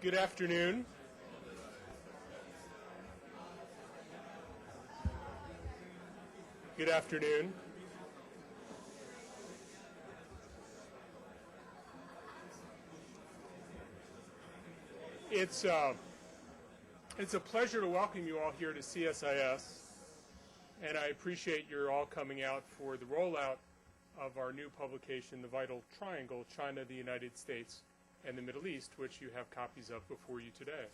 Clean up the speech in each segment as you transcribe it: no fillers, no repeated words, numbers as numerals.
Good afternoon. Good afternoon. It's a pleasure to welcome you all here to CSIS, and I appreciate you're all coming out for the rollout of our new publication, The Vital Triangle, China, the United States, and the Middle East, which you have copies of before you today.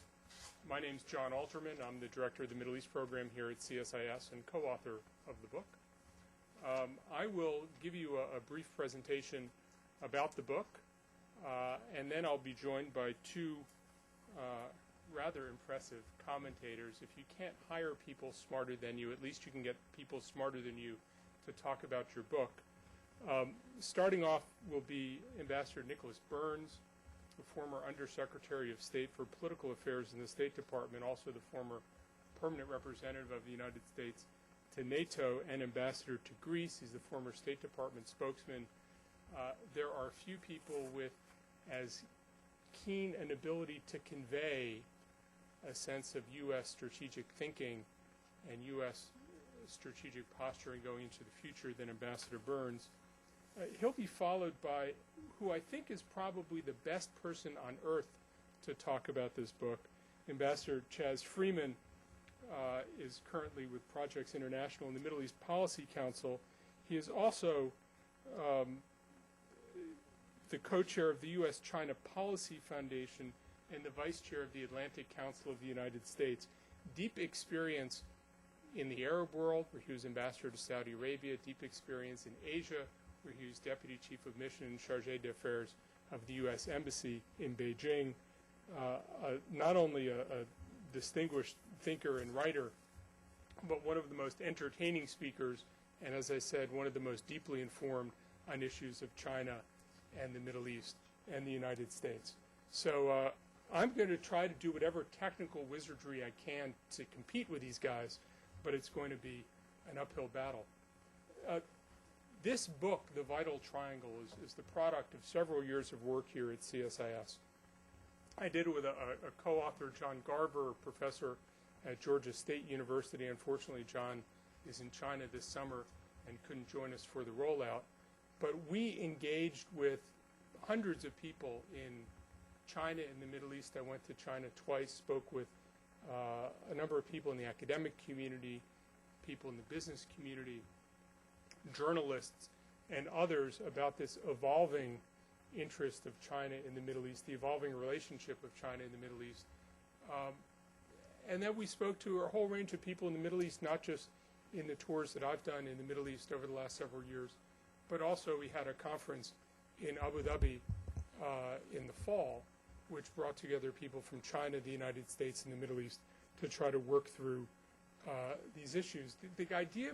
My name's John Alterman. I'm the director of the Middle East program here at CSIS and co-author of the book. I will give you a brief presentation about the book, and then I'll be joined by two rather impressive commentators. If you can't hire people smarter than you, at least you can get people smarter than you to talk about your book. Starting off will be Ambassador Nicholas Burns, the former Undersecretary of State for Political Affairs in the State Department, also the former permanent representative of the United States to NATO and ambassador to Greece. He's the former State Department spokesman. There are few people with as keen an ability to convey a sense of U.S. strategic thinking and U.S. strategic posturing going into the future than Ambassador Burns. He'll be followed by who I think is probably the best person on earth to talk about this book. Ambassador Chaz Freeman is currently with Projects International in the Middle East Policy Council. He is also the co-chair of the USChina Policy Foundation and the vice chair of the Atlantic Council of the United States. Deep experience in the Arab world, where he was ambassador to Saudi Arabia, deep experience in Asia, where he was deputy chief of mission and chargé d'affaires of the U.S. Embassy in Beijing. Not only a distinguished thinker and writer, but one of the most entertaining speakers, and as I said, one of the most deeply informed on issues of China and the Middle East and the United States. So I'm going to try to do whatever technical wizardry I can to compete with these guys, but it's going to be an uphill battle. This book, The Vital Triangle, is the product of several years of work here at CSIS. I did it with a co-author, John Garber, professor at Georgia State University. Unfortunately, John is in China this summer and couldn't join us for the rollout. But we engaged with hundreds of people in China and the Middle East. I went to China twice, spoke with a number of people in the academic community, people in the business community, journalists, and others about this evolving interest of China in the Middle East, the evolving relationship of China in the Middle East. And then we spoke to a whole range of people in the Middle East, not just in the tours that I've done in the Middle East over the last several years, but also we had a conference in Abu Dhabi in the fall, which brought together people from China, the United States, and the Middle East to try to work through these issues. The idea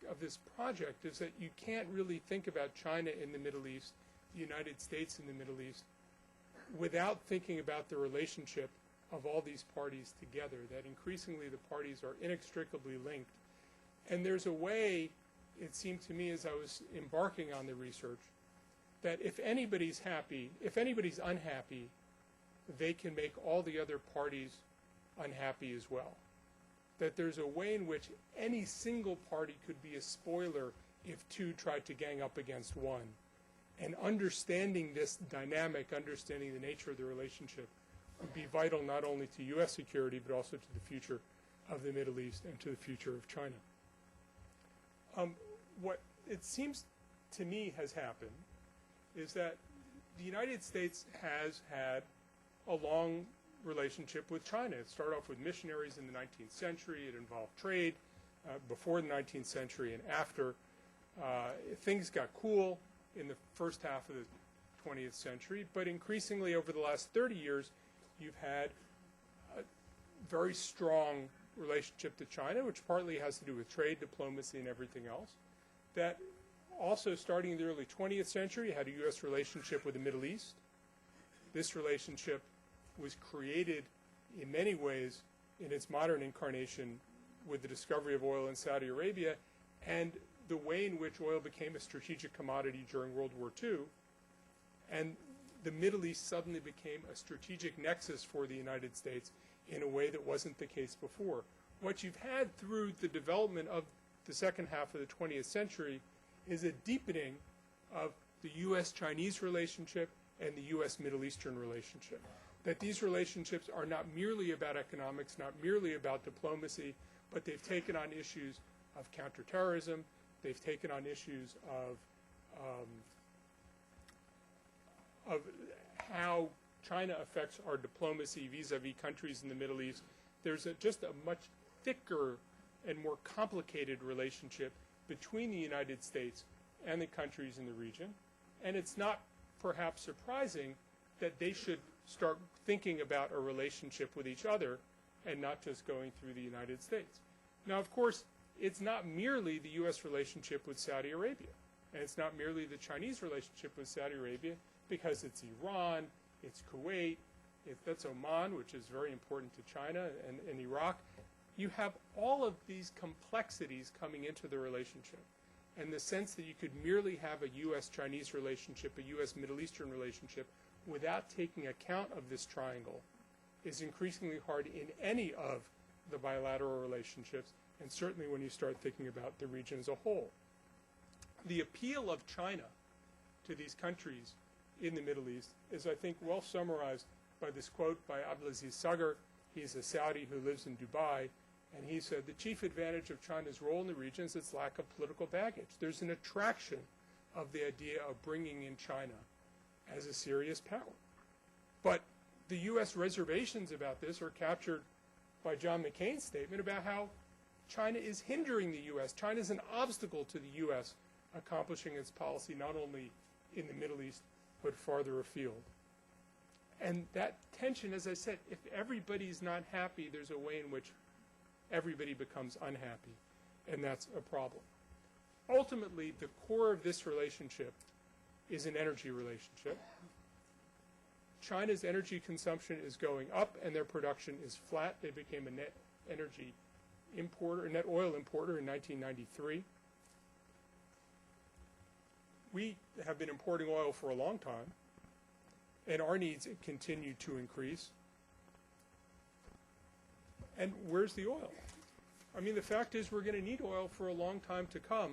of this project is that you can't really think about China in the Middle East, the United States in the Middle East, without thinking about the relationship of all these parties together, that increasingly the parties are inextricably linked. And there's a way, it seemed to me as I was embarking on the research, that if anybody's unhappy, they can make all the other parties unhappy as well. That there's a way in which any single party could be a spoiler if two tried to gang up against one. And understanding this dynamic, understanding the nature of the relationship, would be vital not only to U.S. security, but also to the future of the Middle East and to the future of China. What it seems to me has happened is that the United States has had a long relationship with China. It started off with missionaries in the 19th century. It involved trade before the 19th century and after. Things got cool in the first half of the 20th century, but increasingly over the last 30 years, you've had a very strong relationship to China, which partly has to do with trade, diplomacy, and everything else. That also, starting in the early 20th century, had a U.S. relationship with the Middle East. This relationship was created in many ways in its modern incarnation with the discovery of oil in Saudi Arabia and the way in which oil became a strategic commodity during World War II. And the Middle East suddenly became a strategic nexus for the United States in a way that wasn't the case before. What you've had through the development of the second half of the 20th century is a deepening of the U.S.-Chinese relationship and the U.S.-Middle Eastern relationship. That these relationships are not merely about economics, not merely about diplomacy, but they've taken on issues of counterterrorism, they've taken on issues of how China affects our diplomacy vis-a-vis countries in the Middle East. There's just a much thicker and more complicated relationship between the United States and the countries in the region. And it's not perhaps surprising that they should start thinking about a relationship with each other and not just going through the United States. Now, of course, it's not merely the U.S. relationship with Saudi Arabia, and it's not merely the Chinese relationship with Saudi Arabia, because it's Iran, it's Kuwait, that's Oman, which is very important to China, and Iraq. You have all of these complexities coming into the relationship. And the sense that you could merely have a U.S.-Chinese relationship, a U.S.-Middle Eastern relationship, without taking account of this triangle is increasingly hard in any of the bilateral relationships, and certainly when you start thinking about the region as a whole. The appeal of China to these countries in the Middle East is, I think, well summarized by this quote by Abdulaziz Sagar. He's a Saudi who lives in Dubai, and he said, the chief advantage of China's role in the region is its lack of political baggage. There's an attraction of the idea of bringing in China as a serious power. But the U.S. reservations about this are captured by John McCain's statement about how China is hindering the U.S. China is an obstacle to the U.S. accomplishing its policy not only in the Middle East, but farther afield. And that tension, as I said, if everybody's not happy, there's a way in which everybody becomes unhappy, and that's a problem. Ultimately, the core of this relationship is an energy relationship. China's energy consumption is going up, and their production is flat. They became a net energy importer, a net oil importer in 1993. We have been importing oil for a long time, and our needs continue to increase. And where's the oil? I mean, the fact is we're going to need oil for a long time to come.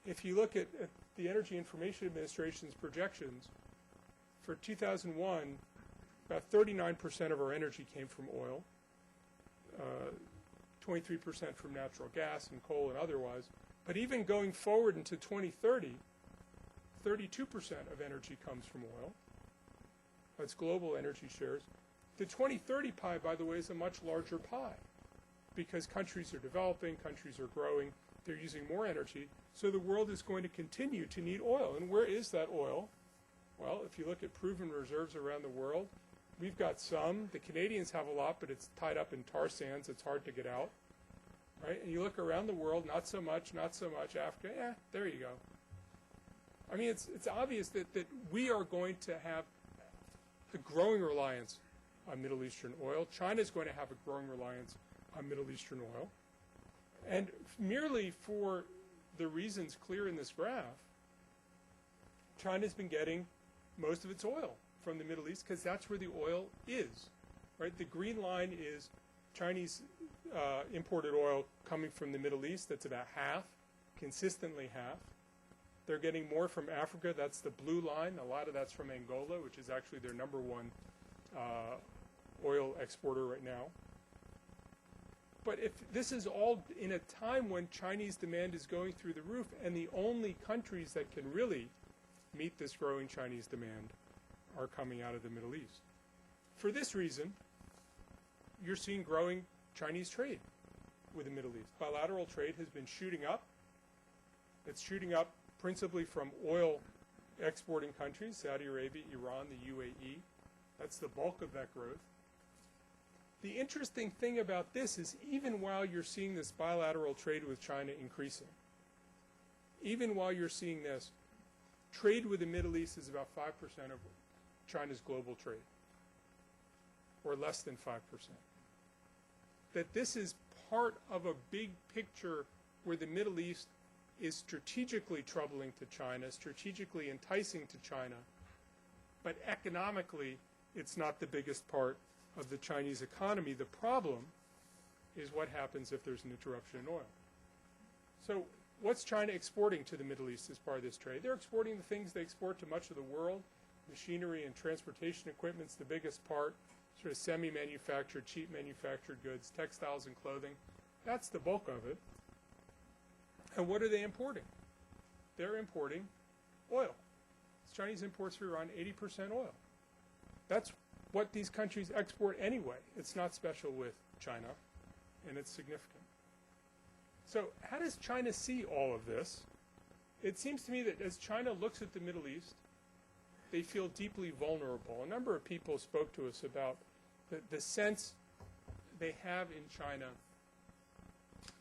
If you look at the Energy Information Administration's projections, for 2001, about 39% of our energy came from oil, 23% from natural gas and coal and otherwise. But even going forward into 2030, 32% of energy comes from oil. That's global energy shares. The 2030 pie, by the way, is a much larger pie because countries are developing, countries are growing, they're using more energy, so the world is going to continue to need oil. And where is that oil? Well, if you look at proven reserves around the world, we've got some. The Canadians have a lot, but it's tied up in tar sands. It's hard to get out. Right? And you look around the world, not so much, not so much. Africa, there you go. I mean, it's obvious that we are going to have a growing reliance on Middle Eastern oil. China is going to have a growing reliance on Middle Eastern oil. And merely for the reasons clear in this graph, China's been getting most of its oil from the Middle East because that's where the oil is. Right? The green line is Chinese imported oil coming from the Middle East. That's about half, consistently half. They're getting more from Africa. That's the blue line. A lot of that's from Angola, which is actually their number one oil exporter right now. But if this is all in a time when Chinese demand is going through the roof, and the only countries that can really meet this growing Chinese demand are coming out of the Middle East. For this reason, you're seeing growing Chinese trade with the Middle East. Bilateral trade has been shooting up. It's shooting up principally from oil exporting countries, Saudi Arabia, Iran, the UAE. That's the bulk of that growth. The interesting thing about this is even while you're seeing this bilateral trade with China increasing, even while you're seeing this, trade with the Middle East is about 5% of China's global trade, or less than 5%. That this is part of a big picture where the Middle East is strategically troubling to China, strategically enticing to China, but economically, it's not the biggest part of the Chinese economy. The problem is what happens if there's an interruption in oil. So what's China exporting to the Middle East as part of this trade? They're exporting the things they export to much of the world. Machinery and transportation equipment's the biggest part, sort of semi-manufactured, cheap manufactured goods, textiles and clothing. That's the bulk of it. And what are they importing? They're importing oil. Chinese imports for Iran 80% oil. That's what these countries export anyway. It's not special with China, and it's significant. So how does China see all of this? It seems to me that as China looks at the Middle East, they feel deeply vulnerable. A number of people spoke to us about the sense they have in China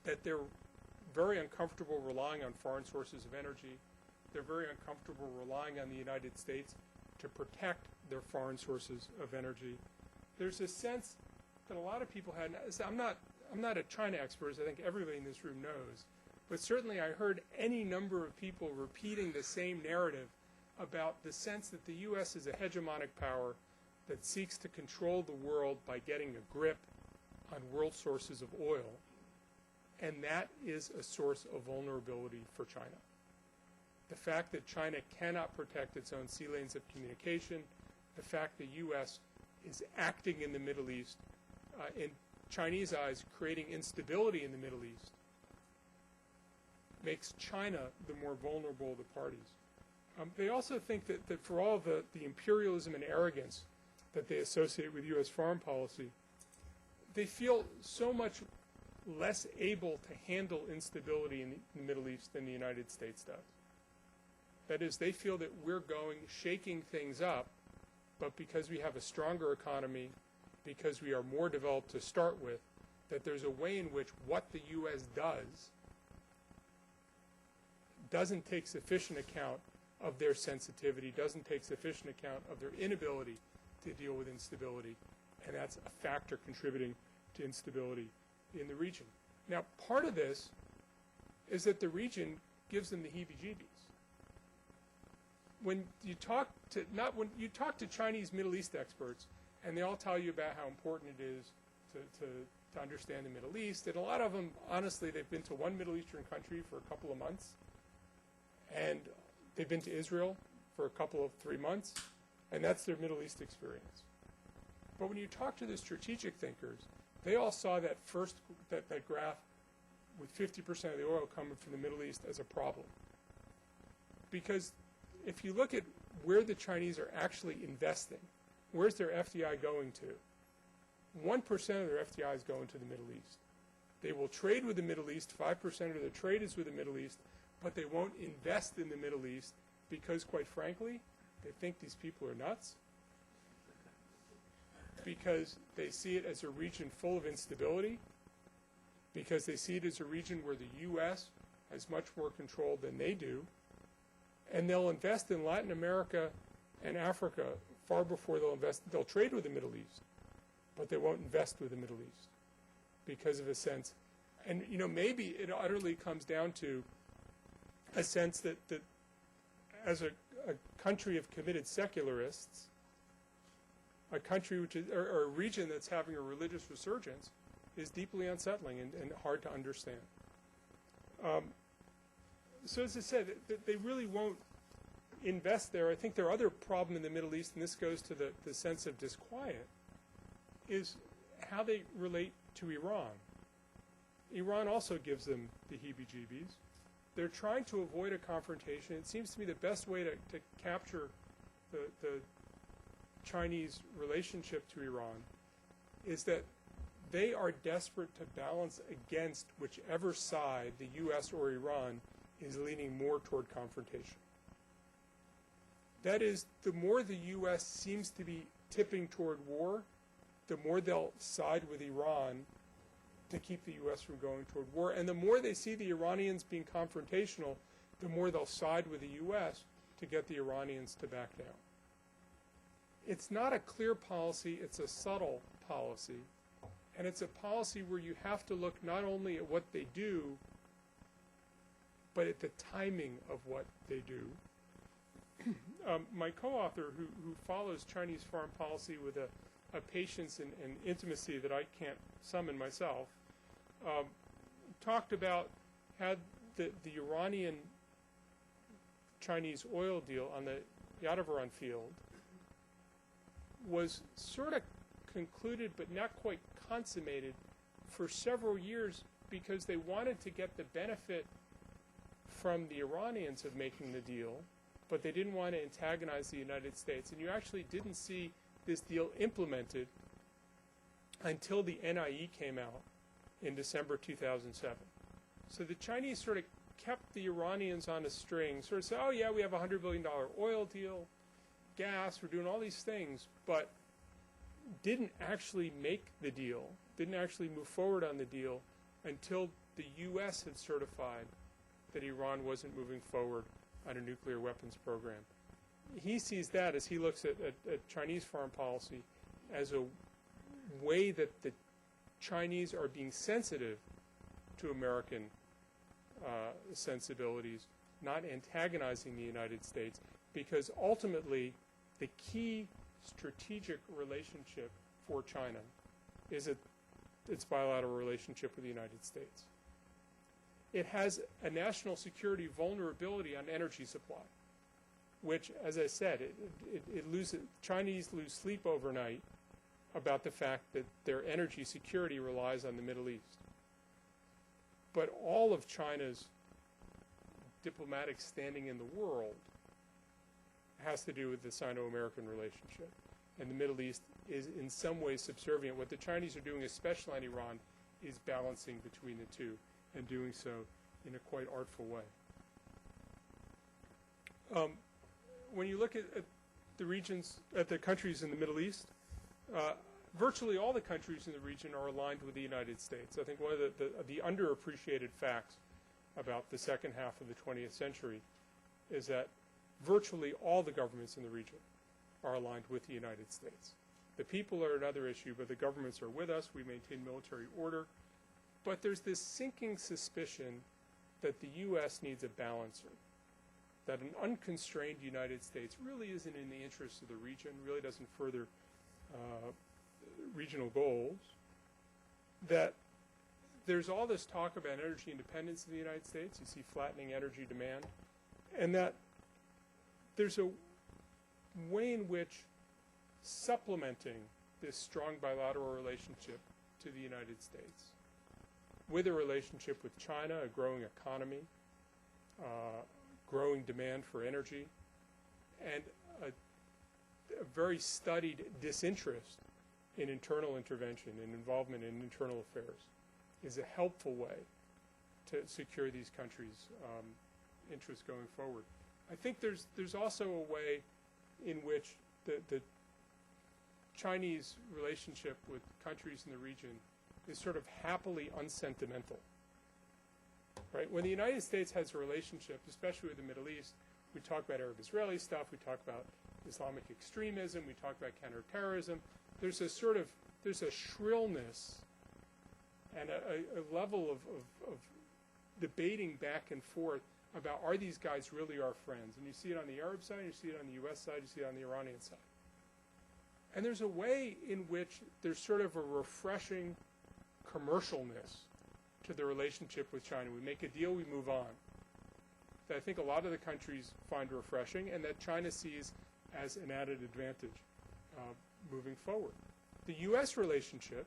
that they're very uncomfortable relying on foreign sources of energy. They're very uncomfortable relying on the United States to protect their foreign sources of energy. There's a sense that a lot of people had. I'm not a China expert, as I think everybody in this room knows, but certainly I heard any number of people repeating the same narrative about the sense that the U.S. is a hegemonic power that seeks to control the world by getting a grip on world sources of oil, and that is a source of vulnerability for China. The fact that China cannot protect its own sea lanes of communication, the fact the U.S. is acting in the Middle East, in Chinese eyes, creating instability in the Middle East, makes China the more vulnerable of the parties. They also think that for all the imperialism and arrogance that they associate with U.S. foreign policy, they feel so much less able to handle instability in the Middle East than the United States does. That is, they feel that we're shaking things up, but because we have a stronger economy, because we are more developed to start with, that there's a way in which what the U.S. doesn't take sufficient account of their sensitivity, doesn't take sufficient account of their inability to deal with instability, and that's a factor contributing to instability in the region. Now, part of this is that the region gives them the heebie-jeebies. When you talk to Chinese Middle East experts, and they all tell you about how important it is to understand the Middle East, and a lot of them, honestly, they've been to one Middle Eastern country for a couple of months, and they've been to Israel for a couple of 3 months, and that's their Middle East experience. But when you talk to the strategic thinkers, they all saw that that graph with 50% of the oil coming from the Middle East as a problem. Because if you look at where the Chinese are actually investing, where's their FDI going to? 1% of their FDI is going to the Middle East. They will trade with the Middle East, 5% of their trade is with the Middle East, but they won't invest in the Middle East because, quite frankly, they think these people are nuts, because they see it as a region full of instability, because they see it as a region where the U.S. has much more control than they do, and they'll invest in Latin America and Africa far before they'll trade with the Middle East, but they won't invest with the Middle East because of a sense. And, maybe it utterly comes down to a sense that as a country of committed secularists, a country or a region that's having a religious resurgence is deeply unsettling and hard to understand. So as I said, they really won't invest there. I think their other problem in the Middle East, and this goes to the sense of disquiet, is how they relate to Iran. Iran also gives them the heebie-jeebies. They're trying to avoid a confrontation. It seems to me the best way to capture the Chinese relationship to Iran is that they are desperate to balance against whichever side, the U.S. or Iran, is leaning more toward confrontation. That is, the more the U.S. seems to be tipping toward war, the more they'll side with Iran to keep the U.S. from going toward war. And the more they see the Iranians being confrontational, the more they'll side with the U.S. to get the Iranians to back down. It's not a clear policy, it's a subtle policy. And it's a policy where you have to look not only at what they do, but at the timing of what they do. my co-author, who follows Chinese foreign policy with a patience and intimacy that I can't summon myself, talked about how the Iranian-Chinese oil deal on the Yadaviran field was sort of concluded but not quite consummated for several years because they wanted to get the benefit from the Iranians of making the deal, but they didn't want to antagonize the United States. And you actually didn't see this deal implemented until the NIE came out in December 2007. So the Chinese sort of kept the Iranians on a string, sort of said, oh yeah, we have a $100 billion oil deal, gas, we're doing all these things, but didn't actually make the deal, didn't actually move forward on the deal until the U.S. had certified that Iran wasn't moving forward on a nuclear weapons program. He sees that, as he looks at Chinese foreign policy, as a way that the Chinese are being sensitive to American sensibilities, not antagonizing the United States, because ultimately the key strategic relationship for China is its bilateral relationship with the United States. It has a national security vulnerability on energy supply, which, as I said, Chinese lose sleep overnight about the fact that their energy security relies on the Middle East. But all of China's diplomatic standing in the world has to do with the Sino-American relationship. And the Middle East is in some ways subservient. What the Chinese are doing, especially on Iran, is balancing between the two, and doing so in a quite artful way. When you look at the regions, at the countries in the Middle East, virtually all the countries in the region are aligned with the United States. I think one of the underappreciated facts about the second half of the 20th century is that virtually all the governments in the region are aligned with the United States. The people are another issue, but the governments are with us. We maintain military order. But there's this sinking suspicion that the U.S. needs a balancer, that an unconstrained United States really isn't in the interests of the region, really doesn't further regional goals, that there's all this talk about energy independence in the United States. You see flattening energy demand, and that there's a way in which supplementing this strong bilateral relationship to the United States with a relationship with China, a growing economy, growing demand for energy, and a very studied disinterest in internal intervention and involvement in internal affairs is a helpful way to secure these countries' interests going forward. I think there's also a way in which the Chinese relationship with countries in the region is sort of happily unsentimental. Right? When the United States has a relationship, especially with the Middle East, we talk about Arab-Israeli stuff, we talk about Islamic extremism, we talk about counterterrorism. There's a shrillness and a level of debating back and forth about, are these guys really our friends? And you see it on the Arab side, you see it on the U.S. side, you see it on the Iranian side. And there's a way in which there's sort of a refreshing commercialness to the relationship with China. We make a deal, we move on. That I think a lot of the countries find refreshing, and that China sees as an added advantage moving forward. The U.S. relationship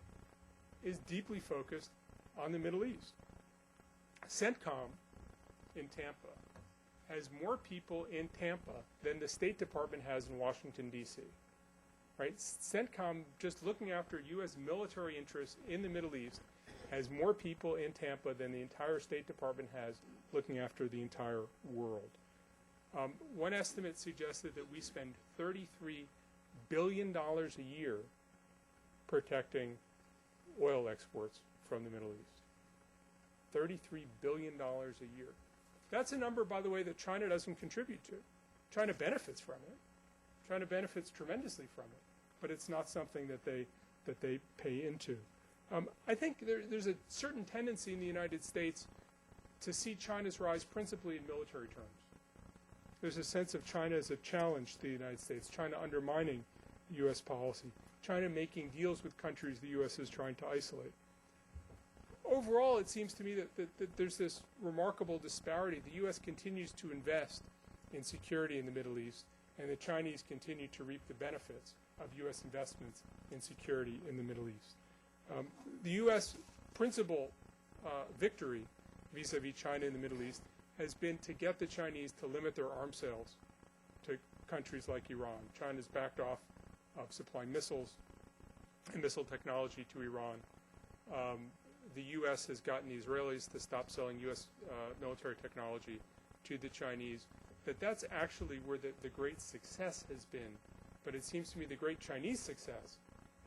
is deeply focused on the Middle East. CENTCOM in Tampa has more people in Tampa than the State Department has in Washington, D.C. Right? CENTCOM, just looking after U.S. military interests in the Middle East, has more people in Tampa than the entire State Department has looking after the entire world. One estimate suggested that we spend $33 billion a year protecting oil exports from the Middle East. $33 billion a year. That's a number, by the way, that China doesn't contribute to. China benefits from it. China benefits tremendously from it, but it's not something that they pay into. I think there's a certain tendency in the United States to see China's rise principally in military terms. There's a sense of China as a challenge to the United States, China undermining U.S. policy, China making deals with countries the U.S. is trying to isolate. Overall, it seems to me that there's this remarkable disparity. The U.S. continues to invest in security in the Middle East, and the Chinese continue to reap the benefits of U.S. investments in security in the Middle East. The U.S. principal victory vis-a-vis China in the Middle East has been to get the Chinese to limit their arms sales to countries like Iran. China's backed off of supplying missiles and missile technology to Iran. The U.S. has gotten the Israelis to stop selling U.S. Military technology to the Chinese. That's actually where the great success has been. But it seems to me the great Chinese success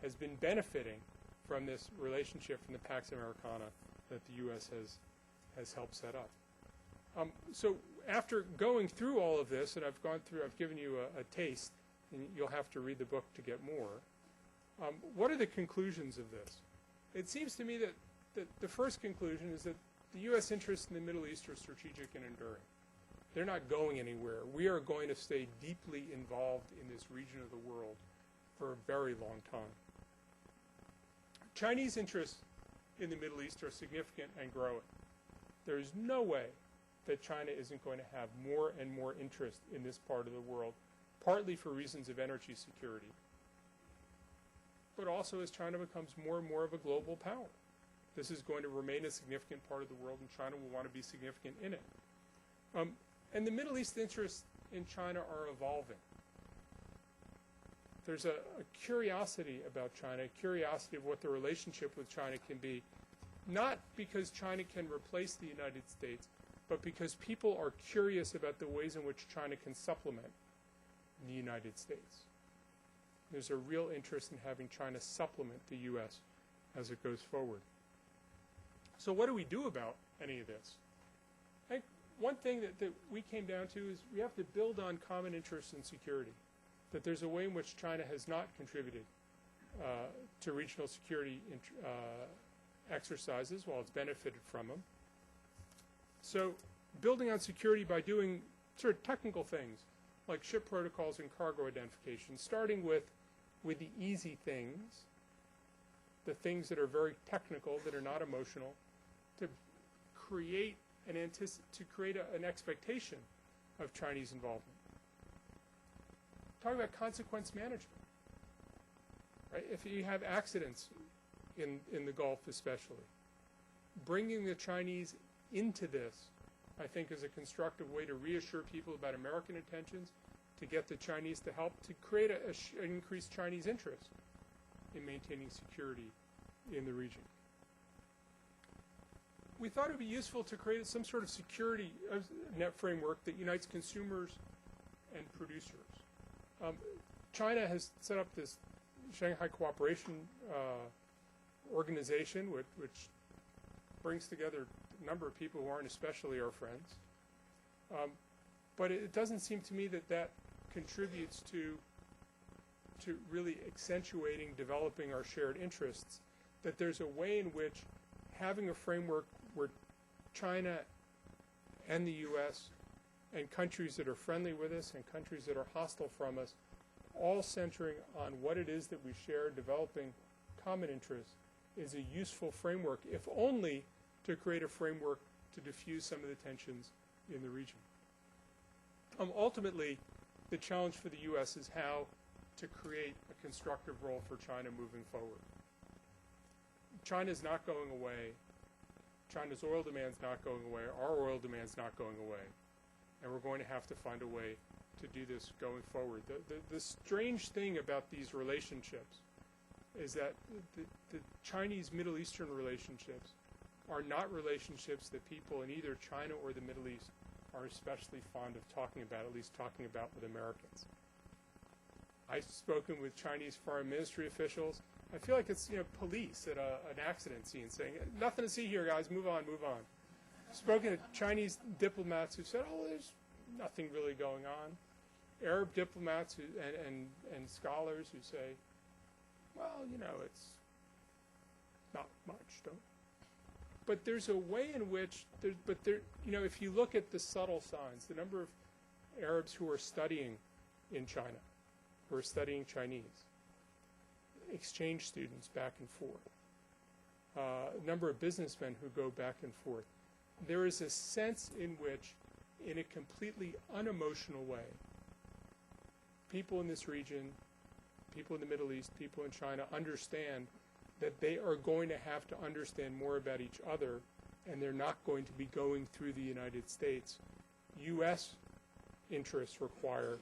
has been benefiting from this relationship from the Pax Americana that the U.S. has helped set up. So after going through all of this, and I've given you a taste, and you'll have to read the book to get more, what are the conclusions of this? It seems to me that the first conclusion is that the U.S. interests in the Middle East are strategic and enduring. They're not going anywhere. We are going to stay deeply involved in this region of the world for a very long time. Chinese interests in the Middle East are significant and growing. There is no way that China isn't going to have more and more interest in this part of the world, partly for reasons of energy security, but also as China becomes more and more of a global power. This is going to remain a significant part of the world, and China will want to be significant in it. And the Middle East interests in China are evolving. There's a curiosity about China, a curiosity of what the relationship with China can be, not because China can replace the United States, but because people are curious about the ways in which China can supplement the United States. There's a real interest in having China supplement the U.S. as it goes forward. So what do we do about any of this? I think one thing that we came down to is we have to build on common interests in security, that there's a way in which China has not contributed to regional security exercises while it's benefited from them. So building on security by doing sort of technical things like ship protocols and cargo identification, starting with the easy things, the things that are very technical, that are not emotional, to create an expectation of Chinese involvement. Talking about consequence management. Right? If you have accidents in the Gulf especially, bringing the Chinese into this, I think, is a constructive way to reassure people about American intentions, to get the Chinese to help to create an increased Chinese interest in maintaining security in the region. We thought it would be useful to create some sort of security net framework that unites consumers and producers. China has set up this Shanghai Cooperation Organization, which brings together a number of people who aren't especially our friends. But it doesn't seem to me that contributes to really accentuating, developing our shared interests, that there's a way in which having a framework where China and the U.S. and countries that are friendly with us and countries that are hostile from us, all centering on what it is that we share, developing common interests, is a useful framework, if only to create a framework to diffuse some of the tensions in the region. Ultimately, the challenge for the U.S. is how to create a constructive role for China moving forward. China's not going away. China's oil demand's not going away. Our oil demand's not going away. And we're going to have to find a way to do this going forward. The strange thing about these relationships is that the Chinese Middle Eastern relationships are not relationships that people in either China or the Middle East are especially fond of talking about, at least talking about with Americans. I've spoken with Chinese foreign ministry officials. I feel like it's police at an accident scene saying, nothing to see here, guys, move on, move on. I've spoken to Chinese diplomats who said, oh, there's nothing really going on. Arab diplomats and scholars who say, well, it's not much, don't. But there's a way in which, if you look at the subtle signs, the number Arabs who are studying in China, who are studying Chinese, exchange students back and forth, a number of businessmen who go back and forth. There is a sense in which, in a completely unemotional way, people in this region, people in the Middle East, people in China understand that they are going to have to understand more about each other, and they're not going to be going through the United States. U.S. interests require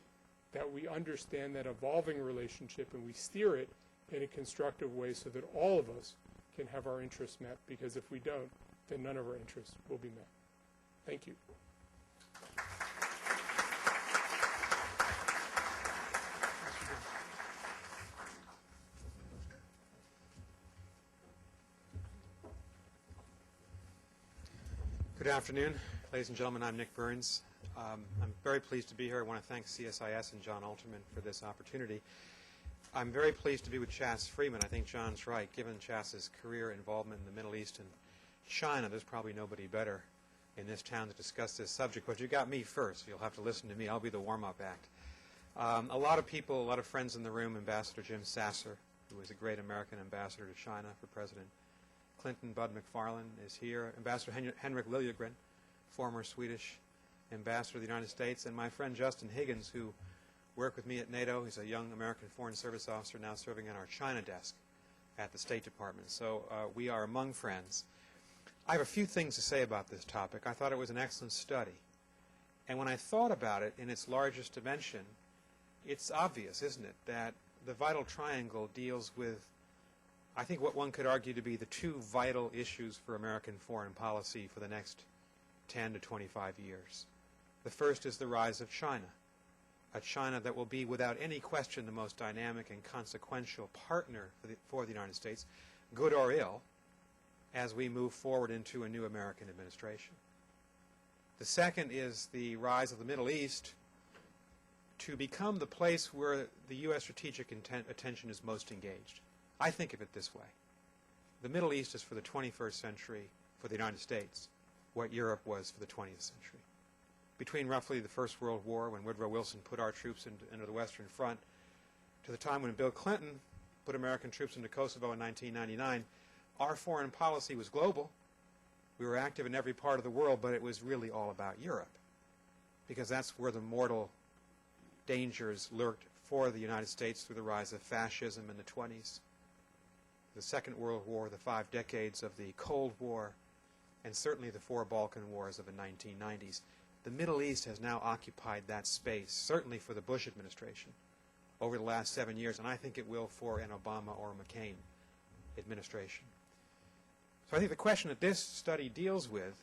that we understand that evolving relationship and we steer it in a constructive way so that all of us can have our interests met, because if we don't, then none of our interests will be met. Thank you. Good afternoon, ladies and gentlemen. I'm Nick Burns. I'm very pleased to be here. I want to thank CSIS and John Alterman for this opportunity. I'm very pleased to be with Chas Freeman. I think John's right. Given Chas's career involvement in the Middle East and China, there's probably nobody better in this town to discuss this subject. But you got me first. You'll have to listen to me. I'll be the warm-up act. A lot of people, a lot of friends in the room, Ambassador Jim Sasser, who was a great American ambassador to China for President Clinton. Bud McFarlane is here. Ambassador Henrik Liljegren, former Swedish ambassador to the United States, and my friend Justin Higgins, who worked with me at NATO. He's a young American Foreign Service officer now serving on our China desk at the State Department. So we are among friends. I have a few things to say about this topic. I thought it was an excellent study. And when I thought about it in its largest dimension, it's obvious, isn't it, that the vital triangle deals with, I think, what one could argue to be the two vital issues for American foreign policy for the next 10 to 25 years. The first is the rise of China, a China that will be, without any question, the most dynamic and consequential partner for the United States, good or ill, as we move forward into a new American administration. The second is the rise of the Middle East to become the place where the U.S. strategic attention is most engaged. I think of it this way. The Middle East is for the 21st century, for the United States, what Europe was for the 20th century. Between roughly the First World War, when Woodrow Wilson put our troops into the Western Front, to the time when Bill Clinton put American troops into Kosovo in 1999, our foreign policy was global. We were active in every part of the world, but it was really all about Europe, because that's where the mortal dangers lurked for the United States through the rise of fascism in the 20s, the Second World War, the 5 decades of the Cold War, and certainly the 4 Balkan Wars of the 1990s. The Middle East has now occupied that space, certainly for the Bush administration, over the last 7 years, and I think it will for an Obama or McCain administration. So I think the question that this study deals with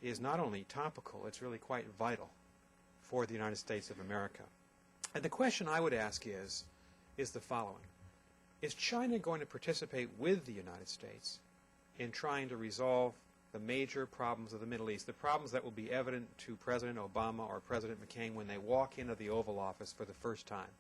is not only topical, it's really quite vital for the United States of America. And the question I would ask is the following. Is China going to participate with the United States in trying to resolve the major problems of the Middle East, the problems that will be evident to President Obama or President McCain when they walk into the Oval Office for the first time?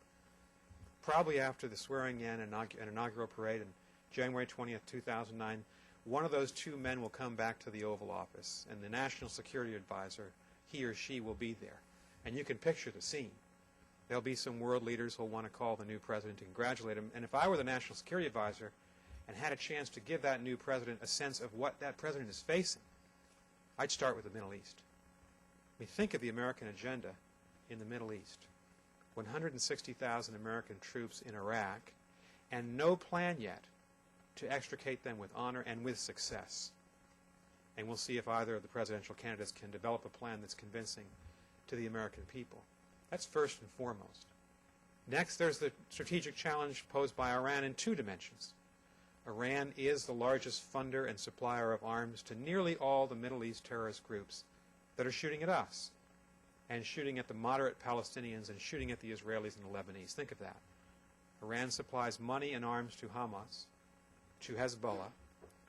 Probably after the swearing-in and inaugural parade on January 20th, 2009, one of those two men will come back to the Oval Office, and the National Security Advisor, he or she, will be there. And you can picture the scene. There'll be some world leaders who will want to call the new president to congratulate him. And if I were the National Security Advisor and had a chance to give that new president a sense of what that president is facing, I'd start with the Middle East. I mean, think of the American agenda in the Middle East. 160,000 American troops in Iraq, and no plan yet to extricate them with honor and with success. And we'll see if either of the presidential candidates can develop a plan that's convincing to the American people. That's first and foremost. Next, there's the strategic challenge posed by Iran in 2 dimensions. Iran is the largest funder and supplier of arms to nearly all the Middle East terrorist groups that are shooting at us, and shooting at the moderate Palestinians and shooting at the Israelis and the Lebanese. Think of that. Iran supplies money and arms to Hamas, to Hezbollah,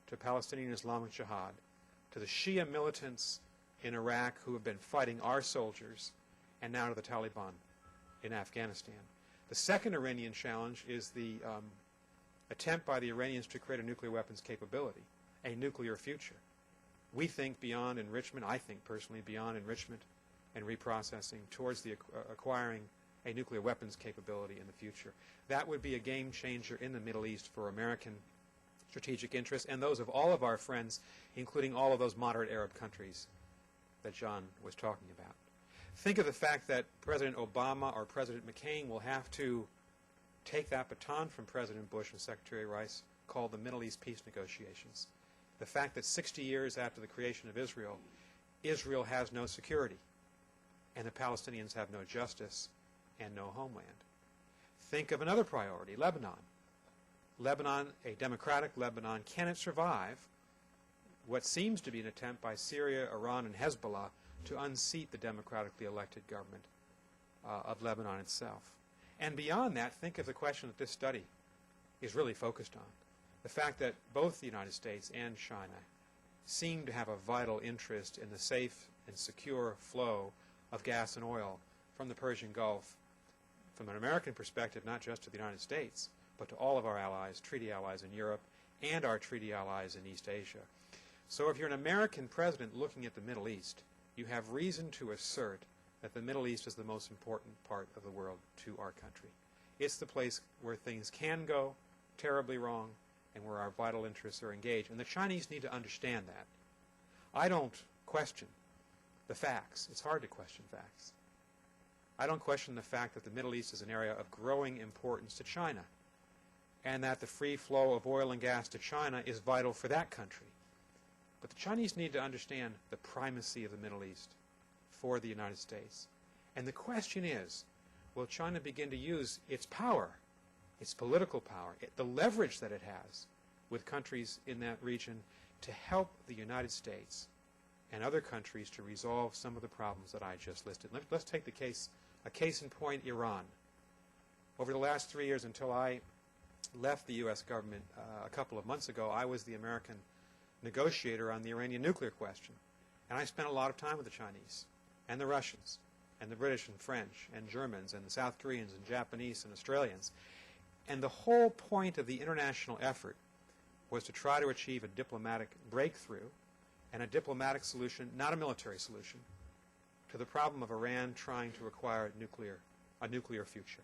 to Palestinian Islamic Jihad, to the Shia militants in Iraq who have been fighting our soldiers, and now to the Taliban in Afghanistan. The second Iranian challenge is the attempt by the Iranians to create a nuclear weapons capability, a nuclear future. We think beyond enrichment, I think personally beyond enrichment and reprocessing towards the acquiring a nuclear weapons capability in the future. That would be a game changer in the Middle East for American strategic interests and those of all of our friends, including all of those moderate Arab countries that John was talking about. Think of the fact that President Obama or President McCain will have to take that baton from President Bush and Secretary Rice, called the Middle East peace negotiations. The fact that 60 years after the creation of Israel, Israel has no security, and the Palestinians have no justice and no homeland. Think of another priority, Lebanon. Lebanon, a democratic Lebanon, can it survive what seems to be an attempt by Syria, Iran, and Hezbollah to unseat the democratically elected government of Lebanon itself? And beyond that, think of the question that this study is really focused on. The fact that both the United States and China seem to have a vital interest in the safe and secure flow of gas and oil from the Persian Gulf, from an American perspective, not just to the United States, but to all of our allies, treaty allies in Europe, and our treaty allies in East Asia. So if you're an American president looking at the Middle East, you have reason to assert that the Middle East is the most important part of the world to our country. It's the place where things can go terribly wrong and where our vital interests are engaged. And the Chinese need to understand that. I don't question the facts. It's hard to question facts. I don't question the fact that the Middle East is an area of growing importance to China, and that the free flow of oil and gas to China is vital for that country. But the Chinese need to understand the primacy of the Middle East for the United States. And the question is, will China begin to use its power, its political power, the leverage that it has with countries in that region to help the United States and other countries to resolve some of the problems that I just listed? Let's take a case in point, Iran. Over the last 3 years, until I left the U.S. government a couple of months ago, I was the American negotiator on the Iranian nuclear question. And I spent a lot of time with the Chinese and the Russians and the British and French and Germans and the South Koreans and Japanese and Australians. And the whole point of the international effort was to try to achieve a diplomatic breakthrough and a diplomatic solution, not a military solution, to the problem of Iran trying to acquire a nuclear future.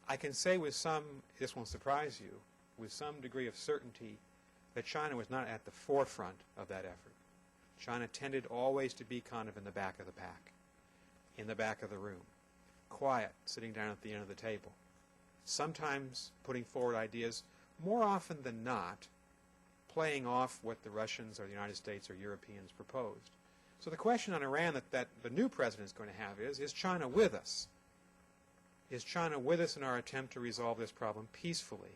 I can say with some, this won't surprise you, with some degree of certainty that China was not at the forefront of that effort. China tended always to be kind of in the back of the pack, in the back of the room, quiet, sitting down at the end of the table, sometimes putting forward ideas, more often than not, playing off what the Russians or the United States or Europeans proposed. So the question on Iran that the new president is going to have is China with us? Is China with us in our attempt to resolve this problem peacefully?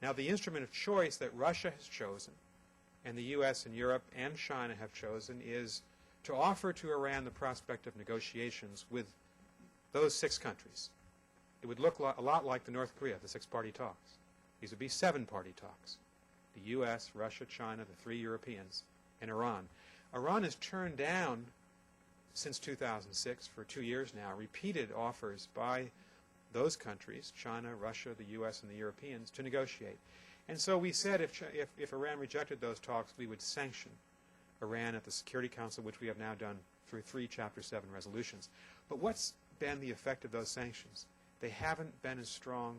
Now, the instrument of choice that Russia has chosen, and the U.S. and Europe and China have chosen, is to offer to Iran the prospect of negotiations with those 6 countries. It would look a lot like the North Korea, the 6-party talks. These would be 7-party talks. The U.S., Russia, China, the 3 Europeans, and Iran. Iran has turned down, since 2006, for 2 years now, repeated offers by those countries, China, Russia, the U.S., and the Europeans, to negotiate. And so we said if Iran rejected those talks, we would sanction Iran at the Security Council, which we have now done through 3 Chapter 7 resolutions. But what's been the effect of those sanctions? They haven't been as strong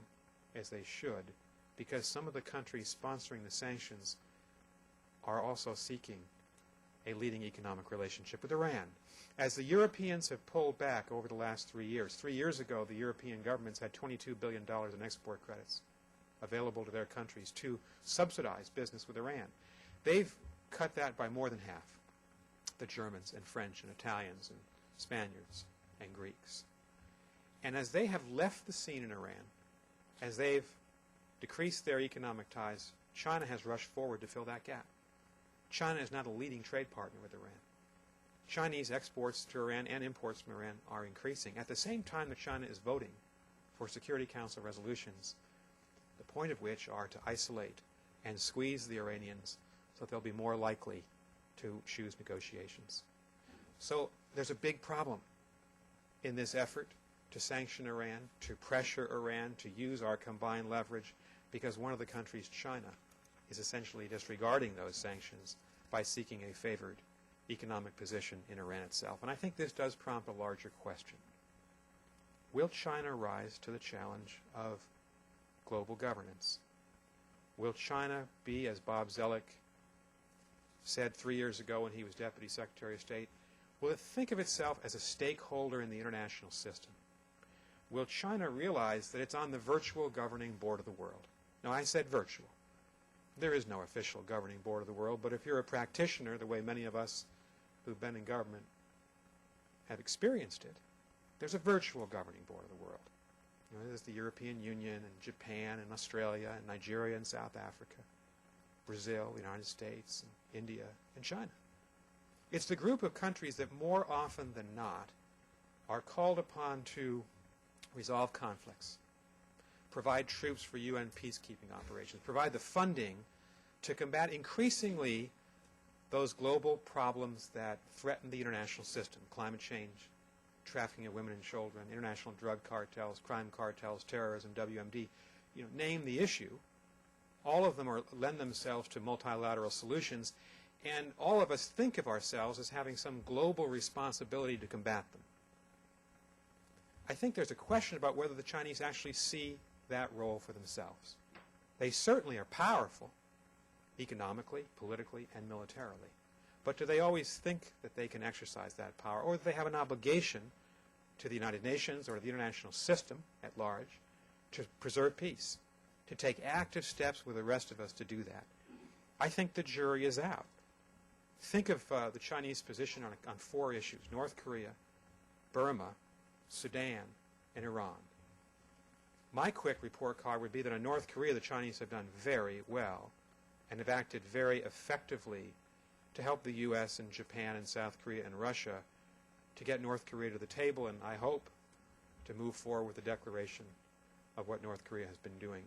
as they should, because some of the countries sponsoring the sanctions are also seeking a leading economic relationship with Iran. As the Europeans have pulled back over the last 3 years, 3 years ago the European governments had $22 billion in export credits available to their countries to subsidize business with Iran. They've cut that by more than half, the Germans and French and Italians and Spaniards and Greeks. And as they have left the scene in Iran, as they've decreased their economic ties, China has rushed forward to fill that gap. China is not a leading trade partner with Iran. Chinese exports to Iran and imports from Iran are increasing. At the same time that China is voting for Security Council resolutions, the point of which are to isolate and squeeze the Iranians so that they'll be more likely to choose negotiations. So there's a big problem in this effort to sanction Iran, to pressure Iran, to use our combined leverage, because one of the countries, China, is essentially disregarding those sanctions by seeking a favored economic position in Iran itself. And I think this does prompt a larger question. Will China rise to the challenge of global governance? Will China be, as Bob Zoellick said 3 years ago when he was Deputy Secretary of State, will it think of itself as a stakeholder in the international system? Will China realize that it's on the virtual governing board of the world? Now, I said virtual. There is no official governing board of the world, but if you're a practitioner, the way many of us who've been in government have experienced it, there's a virtual governing board of the world. You know, there's the European Union and Japan and Australia and Nigeria and South Africa, Brazil, the United States, and India, and China. It's the group of countries that more often than not are called upon to resolve conflicts, provide troops for UN peacekeeping operations, provide the funding to combat increasingly those global problems that threaten the international system: climate change, trafficking of women and children, international drug cartels, crime cartels, terrorism, WMD. You know, name the issue. All of them lend themselves to multilateral solutions, and all of us think of ourselves as having some global responsibility to combat them. I think there's a question about whether the Chinese actually see that role for themselves. They certainly are powerful, economically, politically, and militarily. But do they always think that they can exercise that power, or that they have an obligation to the United Nations or the international system at large to preserve peace, to take active steps with the rest of us to do that? I think the jury is out. Think of the Chinese position on 4 issues: North Korea, Burma, Sudan, and Iran. My quick report card would be that on North Korea, the Chinese have done very well and have acted very effectively to help the U.S. and Japan and South Korea and Russia to get North Korea to the table, and I hope to move forward with the declaration of what North Korea has been doing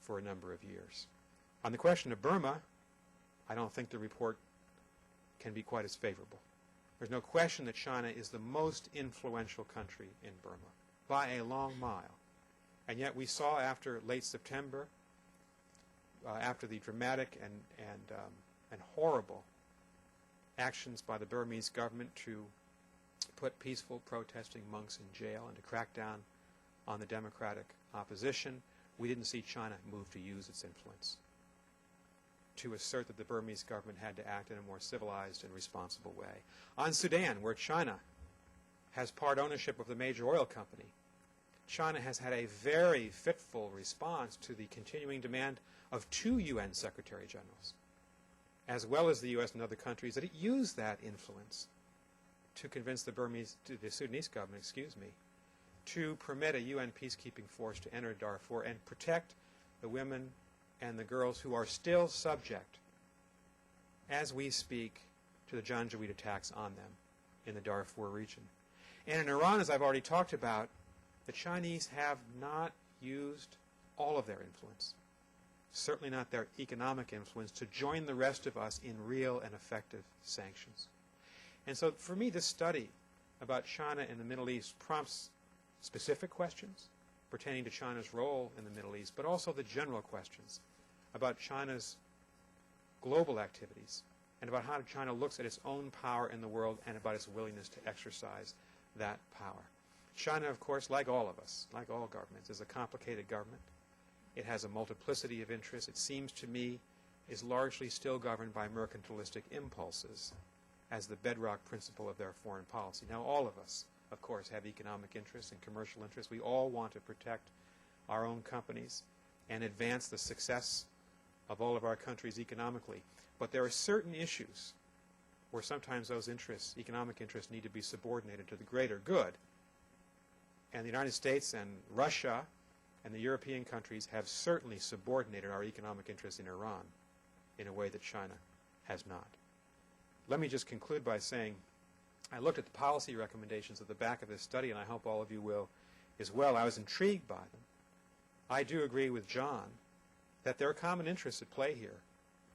for a number of years. On the question of Burma, I don't think the report can be quite as favorable. There's no question that China is the most influential country in Burma by a long mile. And yet we saw after late September, after the dramatic and horrible actions by the Burmese government to put peaceful protesting monks in jail and to crack down on the democratic opposition, we didn't see China move to use its influence to assert that the Burmese government had to act in a more civilized and responsible way. On Sudan, where China has part ownership of the major oil company, China has had a very fitful response to the continuing demand of 2 UN Secretary Generals, as well as the U.S. and other countries, that it use that influence to convince the Sudanese government, to permit a UN peacekeeping force to enter Darfur and protect the women and the girls who are still subject, as we speak, to the Janjaweed attacks on them in the Darfur region. And in Iran, as I've already talked about, the Chinese have not used all of their influence, certainly not their economic influence, to join the rest of us in real and effective sanctions. And so for me, this study about China and the Middle East prompts specific questions pertaining to China's role in the Middle East, but also the general questions about China's global activities and about how China looks at its own power in the world and about its willingness to exercise that power. China, of course, like all of us, like all governments, is a complicated government. It has a multiplicity of interests. It seems to me is largely still governed by mercantilistic impulses as the bedrock principle of their foreign policy. Now, all of us, of course, have economic interests and commercial interests. We all want to protect our own companies and advance the success of all of our countries economically. But there are certain issues where sometimes those interests, economic interests, need to be subordinated to the greater good. And the United States and Russia and the European countries have certainly subordinated our economic interests in Iran in a way that China has not. Let me just conclude by saying I looked at the policy recommendations at the back of this study, and I hope all of you will as well. I was intrigued by them. I do agree with John that there are common interests at play here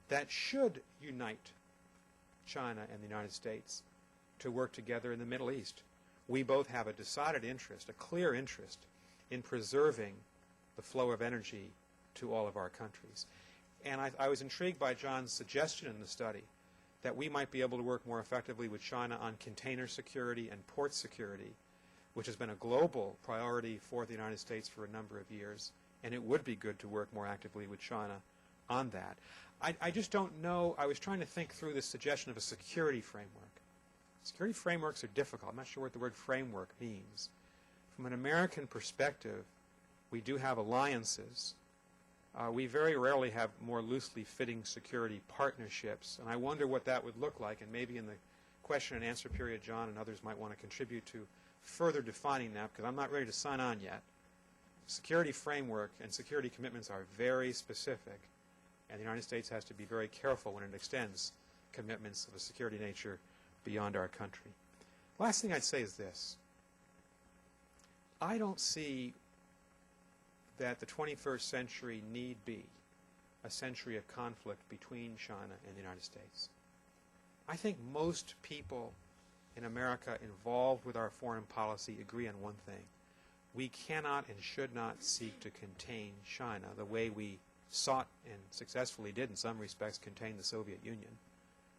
that should unite China and the United States to work together in the Middle East. We both have a decided interest, a clear interest, in preserving the flow of energy to all of our countries. And I was intrigued by John's suggestion in the study that we might be able to work more effectively with China on container security and port security, which has been a global priority for the United States for a number of years, and it would be good to work more actively with China on that. I just don't know. I was trying to think through this suggestion of a security framework. Security frameworks are difficult. I'm not sure what the word framework means. From an American perspective, we do have alliances. We very rarely have more loosely fitting security partnerships, and I wonder what that would look like, and maybe in the question and answer period, John and others might want to contribute to further defining that, because I'm not ready to sign on yet. Security framework and security commitments are very specific, and the United States has to be very careful when it extends commitments of a security nature beyond our country. Last thing I'd say is this. I don't see that the 21st century need be a century of conflict between China and the United States. I think most people in America involved with our foreign policy agree on one thing. We cannot and should not seek to contain China the way we sought and successfully did in some respects contain the Soviet Union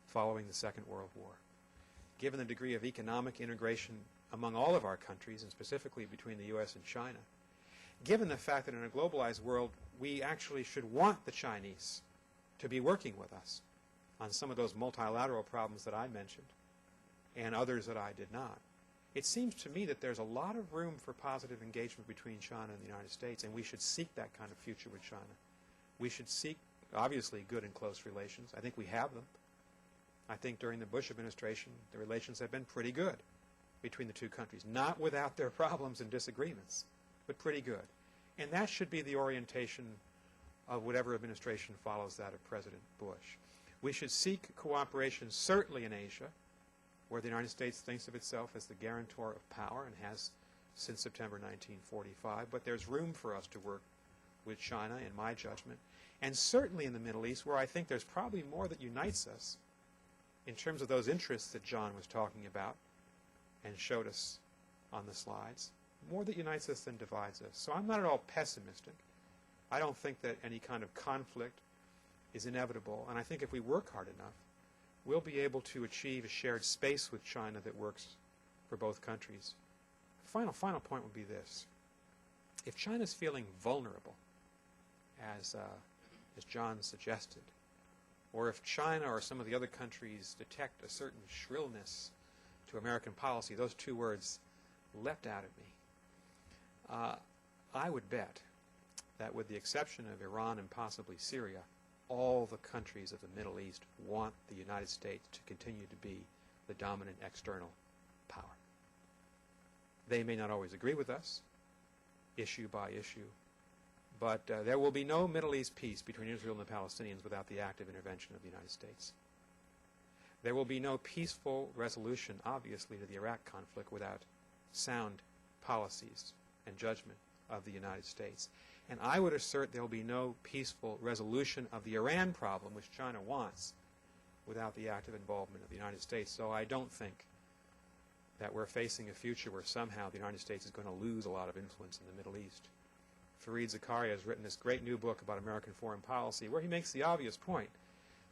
following the Second World War. Given the degree of economic integration among all of our countries, and specifically between the U.S. and China, given the fact that in a globalized world we actually should want the Chinese to be working with us on some of those multilateral problems that I mentioned and others that I did not, it seems to me that there's a lot of room for positive engagement between China and the United States, and we should seek that kind of future with China. We should seek, obviously, good and close relations. I think we have them. I think during the Bush administration, the relations have been pretty good between the two countries, not without their problems and disagreements, but pretty good. And that should be the orientation of whatever administration follows that of President Bush. We should seek cooperation certainly in Asia, where the United States thinks of itself as the guarantor of power and has since September 1945, but there's room for us to work with China, in my judgment, and certainly in the Middle East, where I think there's probably more that unites us in terms of those interests that John was talking about and showed us on the slides, more that unites us than divides us. So I'm not at all pessimistic. I don't think that any kind of conflict is inevitable, and I think if we work hard enough, we'll be able to achieve a shared space with China that works for both countries. Final point would be this. If China's feeling vulnerable, as John suggested, or if China or some of the other countries detect a certain shrillness to American policy, those two words leapt out at me, I would bet that with the exception of Iran and possibly Syria, all the countries of the Middle East want the United States to continue to be the dominant external power. They may not always agree with us, issue by issue, but there will be no Middle East peace between Israel and the Palestinians without the active intervention of the United States. There will be no peaceful resolution, obviously, to the Iraq conflict without sound policies and judgment of the United States. And I would assert there will be no peaceful resolution of the Iran problem, which China wants, without the active involvement of the United States. So I don't think that we're facing a future where somehow the United States is going to lose a lot of influence in the Middle East. Fareed Zakaria has written this great new book about American foreign policy where he makes the obvious point.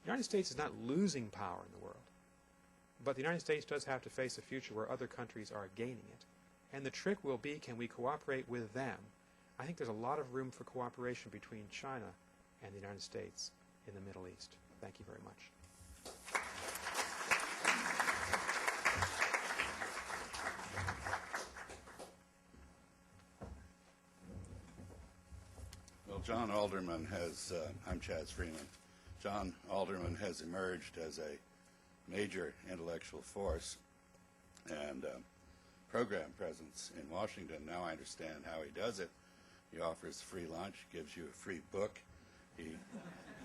The United States is not losing power in the world, but the United States does have to face a future where other countries are gaining it. And the trick will be, can we cooperate with them? I think there's a lot of room for cooperation between China and the United States in the Middle East. Thank you very much. Well, John Alderman has, I'm Chaz Freeman. John Alderman has emerged as a major intellectual force and program presence in Washington. Now I understand how he does it. He offers free lunch, gives you a free book. He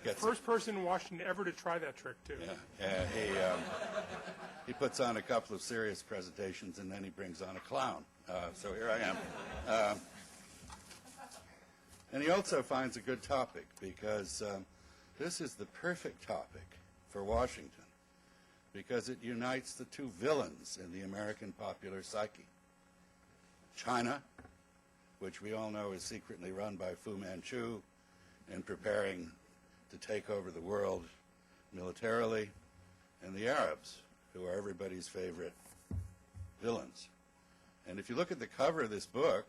gets First person in Washington ever to try that trick, too. Yeah, and he puts on a couple of serious presentations, and then he brings on a clown. So here I am. And he also finds a good topic, because this is the perfect topic for Washington, because it unites the two villains in the American popular psyche. China, which we all know is secretly run by Fu Manchu and preparing to take over the world militarily, and the Arabs, who are everybody's favorite villains. And if you look at the cover of this book,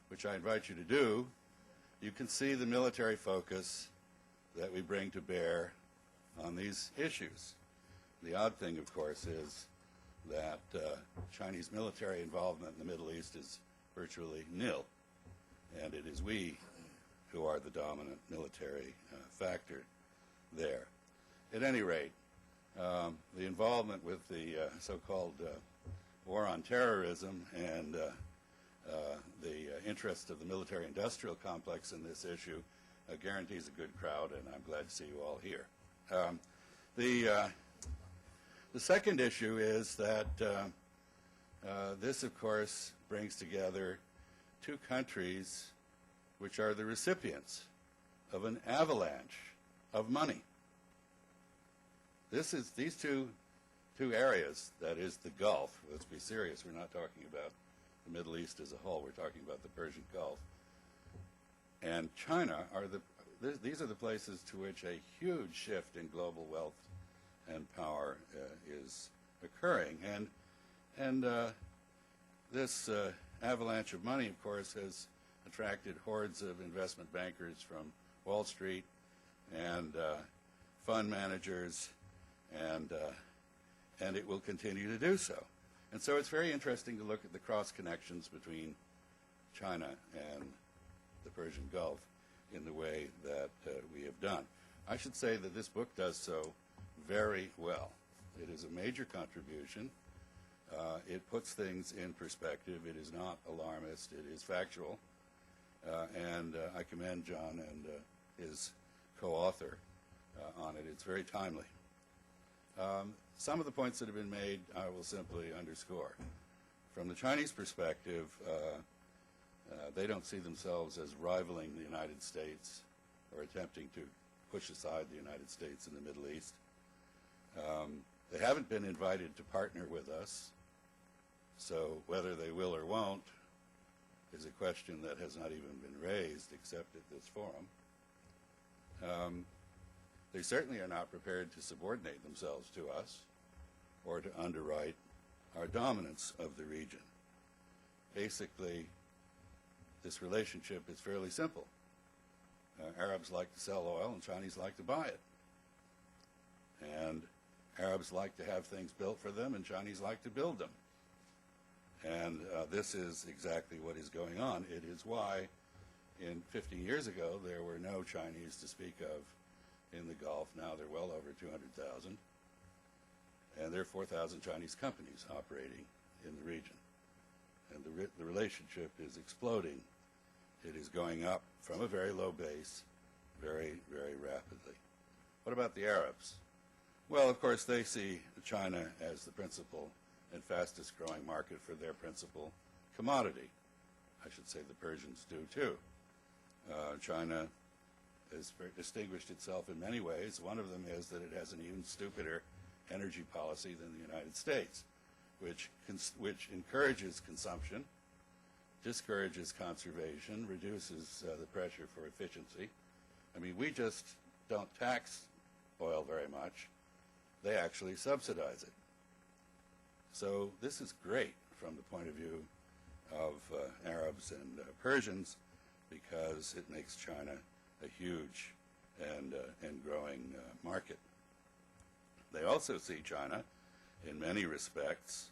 which I invite you to do, you can see the military focus that we bring to bear on these issues. The odd thing, of course, is that Chinese military involvement in the Middle East is virtually nil, and it is we who are the dominant military factor there. At any rate, the involvement with the so-called war on terrorism and the interest of the military-industrial complex in this issue guarantees a good crowd, and I'm glad to see you all here. The second issue is that this, of course, brings together two countries which are the recipients of an avalanche of money. These two areas, that is the Gulf, let's be serious, we're not talking about the Middle East as a whole, we're talking about the Persian Gulf, and China these are the places to which a huge shift in global wealth and power is occurring. And this avalanche of money, of course, has attracted hordes of investment bankers from Wall Street and fund managers, and it will continue to do so. And so it's very interesting to look at the cross connections between China and the Persian Gulf in the way that we have done. I should say that this book does so very well. It is a major contribution. It puts things in perspective. It is not alarmist. It is factual. And I commend John and his co-author on it. It's very timely. Some of the points that have been made I will simply underscore. From the Chinese perspective, they don't see themselves as rivaling the United States or attempting to push aside the United States in the Middle East. They haven't been invited to partner with us, so whether they will or won't is a question that has not even been raised except at this forum. They certainly are not prepared to subordinate themselves to us or to underwrite our dominance of the region. Basically, this relationship is fairly simple. Arabs like to sell oil and Chinese like to buy it. And Arabs like to have things built for them and Chinese like to build them. And this is exactly what is going on. It is why 50 years ago there were no Chinese to speak of in the Gulf. Now there are well over 200,000. And there are 4,000 Chinese companies operating in the region. And the relationship is exploding. It is going up from a very low base very, very rapidly. What about the Arabs? Well, of course, they see China as the principal and fastest growing market for their principal commodity. I should say the Persians do too. China has distinguished itself in many ways. One of them is that it has an even stupider energy policy than the United States, which encourages consumption, discourages conservation, reduces the pressure for efficiency. I mean, we just don't tax oil very much. They actually subsidize it. So this is great from the point of view of Arabs and Persians because it makes China a huge and growing market. They also see China, in many respects,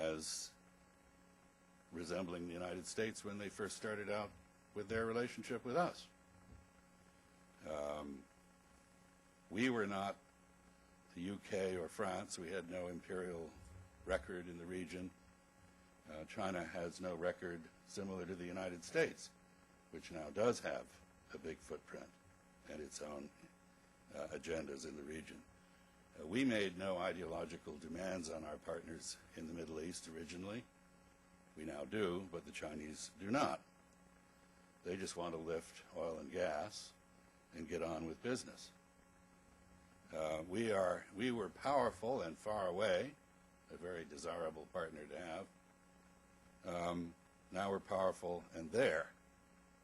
as resembling the United States when they first started out with their relationship with us. We were not the UK or France. We had no imperial record in the region. China has no record similar to the United States, which now does have a big footprint and its own agendas in the region. We made no ideological demands on our partners in the Middle East originally. We now do, but the Chinese do not. They just want to lift oil and gas and get on with business. We were powerful and far away, a very desirable partner to have. Now we're powerful and there.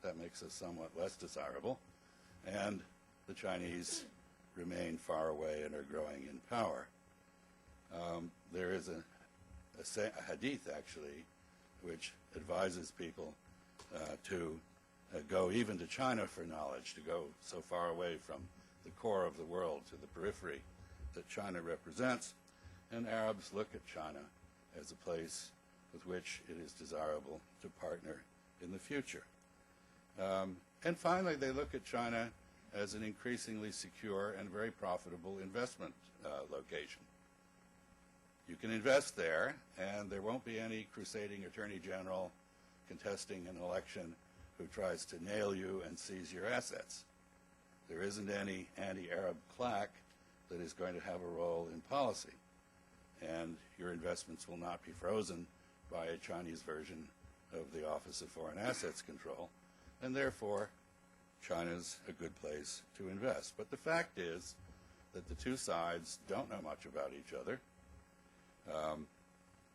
That makes us somewhat less desirable. And the Chinese remain far away and are growing in power. There is a hadith, actually, which advises people to go even to China for knowledge, to go so far away from the core of the world to the periphery that China represents. And Arabs look at China as a place with which it is desirable to partner in the future. And finally, they look at China as an increasingly secure and very profitable investment location. You can invest there, and there won't be any crusading attorney general contesting an election who tries to nail you and seize your assets. There isn't any anti-Arab claque that is going to have a role in policy, and your investments will not be frozen by a Chinese version of the Office of Foreign Assets Control, and therefore China's a good place to invest. But the fact is that the two sides don't know much about each other.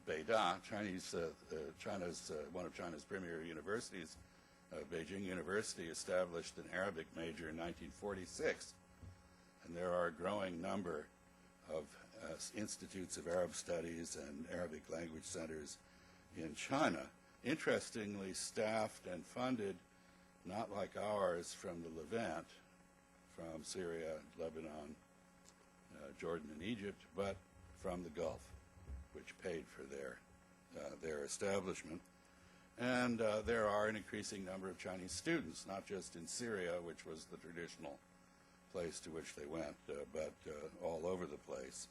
Beida, one of China's premier universities, Beijing University, established an Arabic major in 1946, and there are a growing number of institutes of Arab studies and Arabic language centers in China, interestingly staffed and funded not like ours from the Levant, from Syria, Lebanon, Jordan, and Egypt, but from the Gulf, which paid for their establishment. And there are an increasing number of Chinese students, not just in Syria, which was the traditional place to which they went, but all over the place.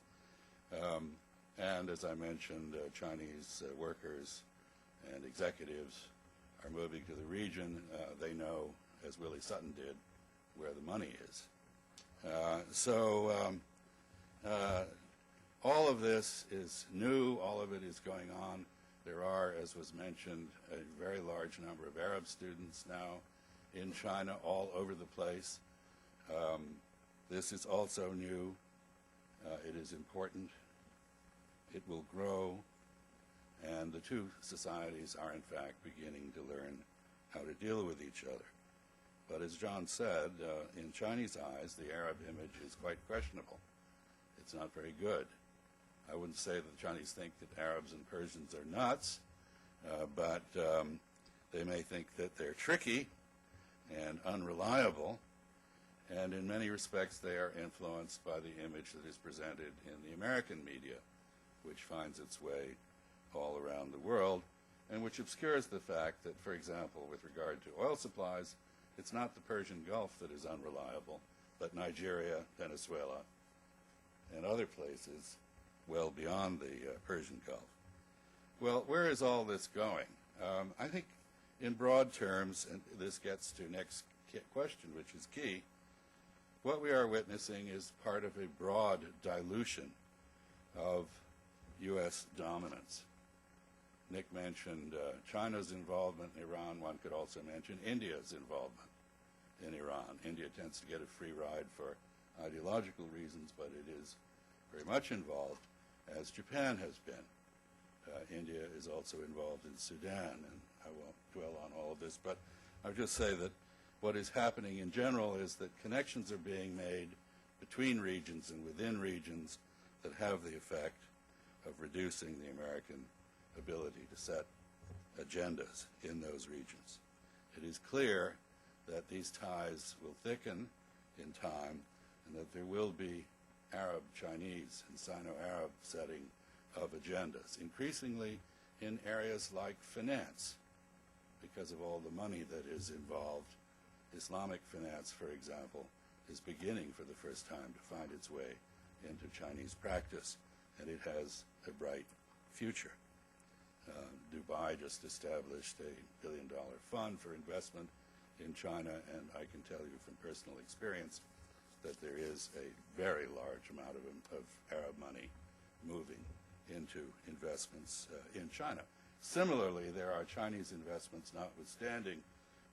And as I mentioned, Chinese workers and executives are moving to the region. They know, as Willie Sutton did, where the money is. So all of this is new. All of it is going on. There are, as was mentioned, a very large number of Arab students now in China, all over the place. This is also new. It is important. It will grow. And the two societies are, in fact, beginning to learn how to deal with each other. But as John said, in Chinese eyes, the Arab image is quite questionable. It's not very good. I wouldn't say that the Chinese think that Arabs and Persians are nuts, but they may think that they're tricky and unreliable, and in many respects they are influenced by the image that is presented in the American media, which finds its way all around the world, and which obscures the fact that, for example, with regard to oil supplies, it's not the Persian Gulf that is unreliable, but Nigeria, Venezuela, and other places well beyond the Persian Gulf. Well, where is all this going? I think in broad terms, and this gets to next question, which is key, what we are witnessing is part of a broad dilution of U.S. dominance. Nick mentioned China's involvement in Iran. One could also mention India's involvement in Iran. India tends to get a free ride for ideological reasons, but it is very much involved, as Japan has been. India is also involved in Sudan, and I won't dwell on all of this, but I'll just say that what is happening in general is that connections are being made between regions and within regions that have the effect of reducing the American ability to set agendas in those regions. It is clear that these ties will thicken in time and that there will be Arab, Chinese, and Sino-Arab setting of agendas, increasingly in areas like finance, because of all the money that is involved. Islamic finance, for example, is beginning for the first time to find its way into Chinese practice, and it has a bright future. Dubai just established $1 billion fund for investment in China, and I can tell you from personal experience that there is a very large amount of Arab money moving into investments in China. Similarly, there are Chinese investments, notwithstanding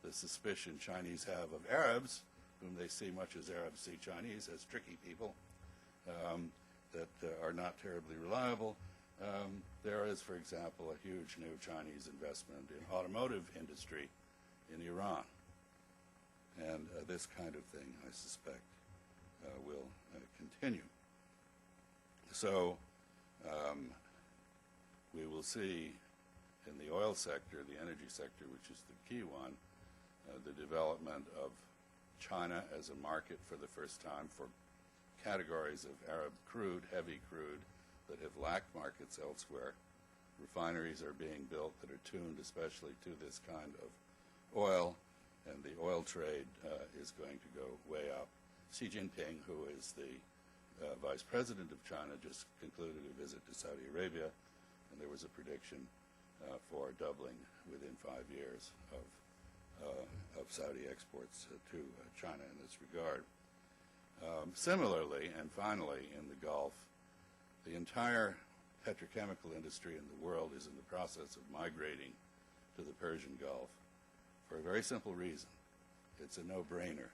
the suspicion Chinese have of Arabs, whom they see much as Arabs see Chinese, as tricky people that are not terribly reliable. There is, for example, a huge new Chinese investment in automotive industry in Iran. And this kind of thing, I suspect, will continue. So We will see in the oil sector, the energy sector, which is the key one, the development of China as a market for the first time for categories of Arab crude, heavy crude, that have lacked markets elsewhere. Refineries are being built that are tuned especially to this kind of oil, and the oil trade is going to go way up. Xi Jinping, who is the vice president of China, just concluded a visit to Saudi Arabia, and there was a prediction for doubling within 5 years of Saudi exports to China in this regard. Similarly, and finally, in the Gulf, the entire petrochemical industry in the world is in the process of migrating to the Persian Gulf for a very simple reason. It's a no-brainer.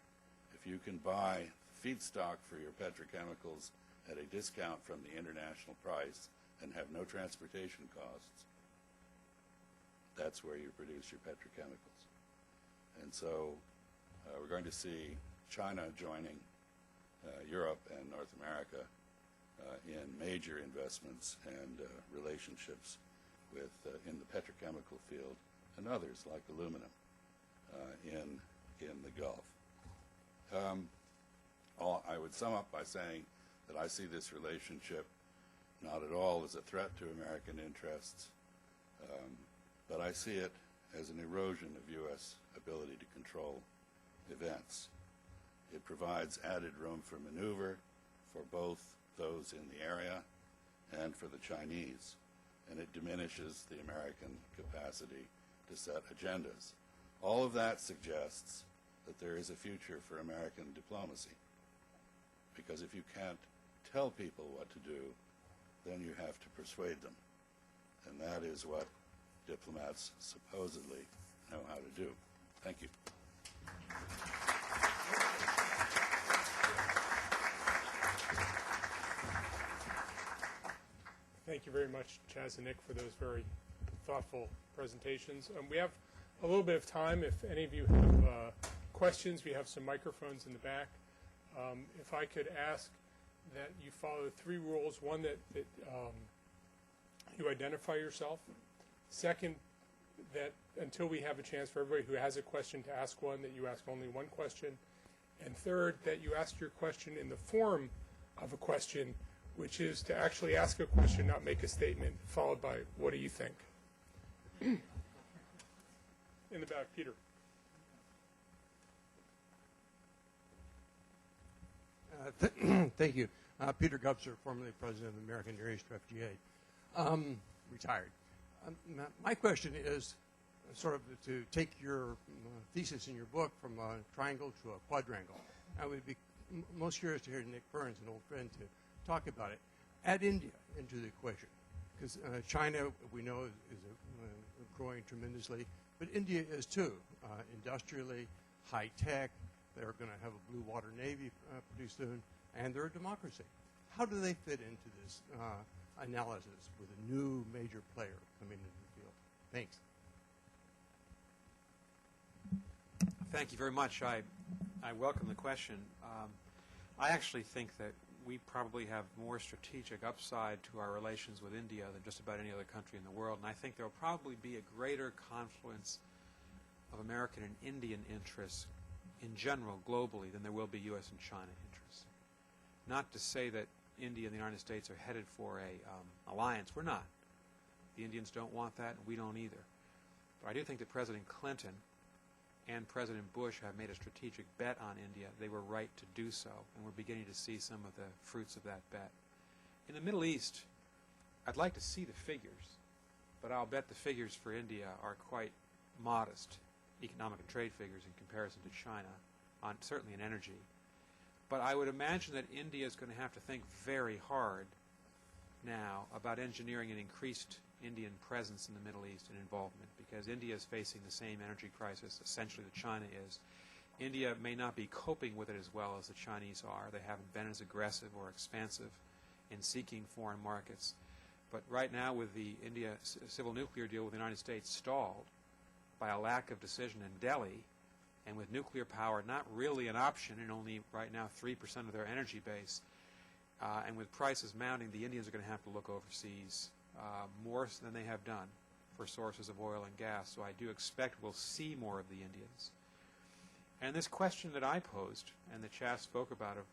If you can buy feedstock for your petrochemicals at a discount from the international price and have no transportation costs, that's where you produce your petrochemicals. And so we're going to see China joining Europe and North America in major investments and relationships with in the petrochemical field and others like aluminum in the Gulf. I would sum up by saying that I see this relationship not at all as a threat to American interests, but I see it as an erosion of U.S. ability to control events. It provides added room for maneuver for both those in the area and for the Chinese, and it diminishes the American capacity to set agendas. All of that suggests that there is a future for American diplomacy, because if you can't tell people what to do, then you have to persuade them, and that is what diplomats supposedly know how to do. Thank you. Thank you very much, Chaz and Nick, for those very thoughtful presentations. We have a little bit of time. If any of you have questions, we have some microphones in the back. If I could ask that you follow 3 rules. One, that you identify yourself. Second, that until we have a chance for everybody who has a question to ask one, that you ask only one question. And third, that you ask your question in the form of a question, which is to actually ask a question, not make a statement, followed by, what do you think? In the back, Peter. Thank you. Peter Gubser, formerly president of the American Near East FGA, retired. My question is sort of to take your thesis in your book from a triangle to a quadrangle. I would be most curious to hear Nick Burns, an old friend, to talk about it. Add India into the equation, because China, we know, is growing tremendously, but India is too, industrially, high-tech. They're going to have a blue water navy pretty soon, and they're a democracy. How do they fit into this analysis with a new major player coming into the field? Thanks. Thank you very much. I welcome the question. I actually think that we probably have more strategic upside to our relations with India than just about any other country in the world, and I think there will probably be a greater confluence of American and Indian interests in general globally than there will be U.S. and China interests. Not to say that India and the United States are headed for a alliance. We're not. The Indians don't want that, and we don't either. But I do think that President Clinton and President Bush have made a strategic bet on India. They were right to do so, and we're beginning to see some of the fruits of that bet. In the Middle East, I'd like to see the figures, but I'll bet the figures for India are quite modest, economic and trade figures in comparison to China, certainly in energy. But I would imagine that India is going to have to think very hard now about engineering an increased Indian presence in the Middle East and involvement, because India is facing the same energy crisis essentially that China is. India may not be coping with it as well as the Chinese are. They haven't been as aggressive or expansive in seeking foreign markets. But right now, with the India civil nuclear deal with the United States stalled by a lack of decision in Delhi, and with nuclear power not really an option in only right now 3% of their energy base, And with prices mounting, the Indians are going to have to look overseas more than they have done for sources of oil and gas. So I do expect we'll see more of the Indians. And this question that I posed and that Chas spoke about of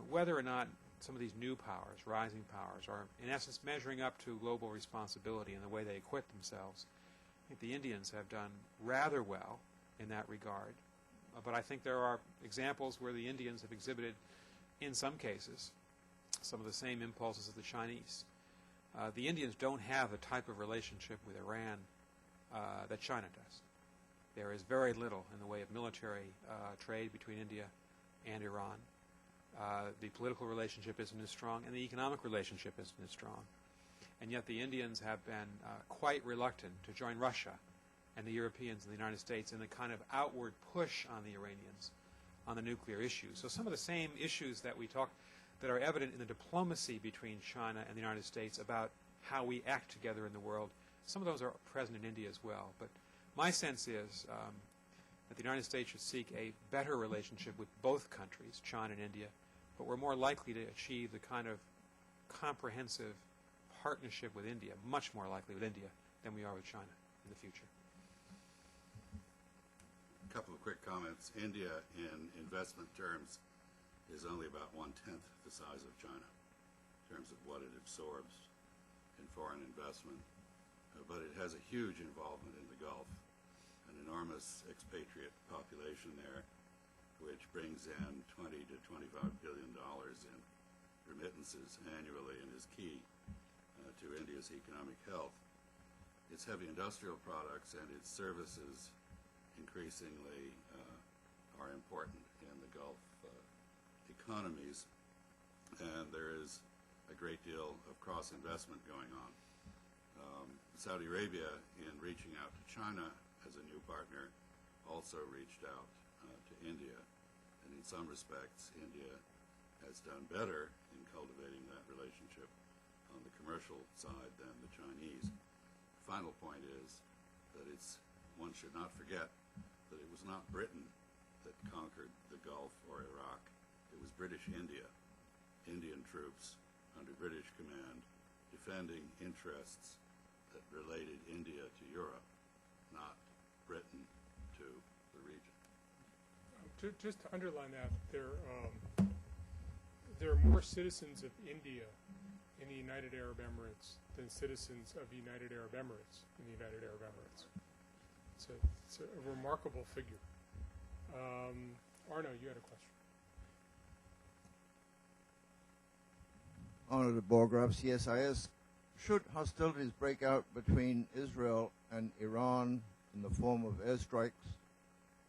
whether or not some of these new powers, rising powers, are in essence measuring up to global responsibility in the way they equip themselves. I think the Indians have done rather well in that regard. But I think there are examples where the Indians have exhibited, in some cases, some of the same impulses as the Chinese. The Indians don't have the type of relationship with Iran that China does. There is very little in the way of military trade between India and Iran. The political relationship isn't as strong, and the economic relationship isn't as strong. And yet the Indians have been quite reluctant to join Russia and the Europeans and the United States in the kind of outward push on the Iranians on the nuclear issue. So some of the same issues that we talk that are evident in the diplomacy between China and the United States about how we act together in the world, some of those are present in India as well. But my sense is that the United States should seek a better relationship with both countries, China and India, but we're more likely to achieve the kind of comprehensive partnership with India, much more likely with India than we are with China in the future. A couple of quick comments. India, in investment terms, is only about 1/10 the size of China in terms of what it absorbs in foreign investment. But it has a huge involvement in the Gulf, an enormous expatriate population there, which brings in $20 to $25 billion in remittances annually and is key to India's economic health. Its heavy industrial products and its services increasingly are important in the Gulf economies, and there is a great deal of cross-investment going on. Saudi Arabia, in reaching out to China as a new partner, also reached out to India, and in some respects, India has done better in cultivating that relationship on the commercial side than the Chinese. Final point is that one should not forget that it was not Britain that conquered the Gulf or Iraq. It was British India, Indian troops under British command, defending interests that related India to Europe, not Britain to the region. Just to underline that, there are more citizens of India in the United Arab Emirates than citizens of the United Arab Emirates in the United Arab Emirates. It's a remarkable figure. Arno, you had a question. Arno de Borgraf, CSIS. Should hostilities break out between Israel and Iran in the form of airstrikes,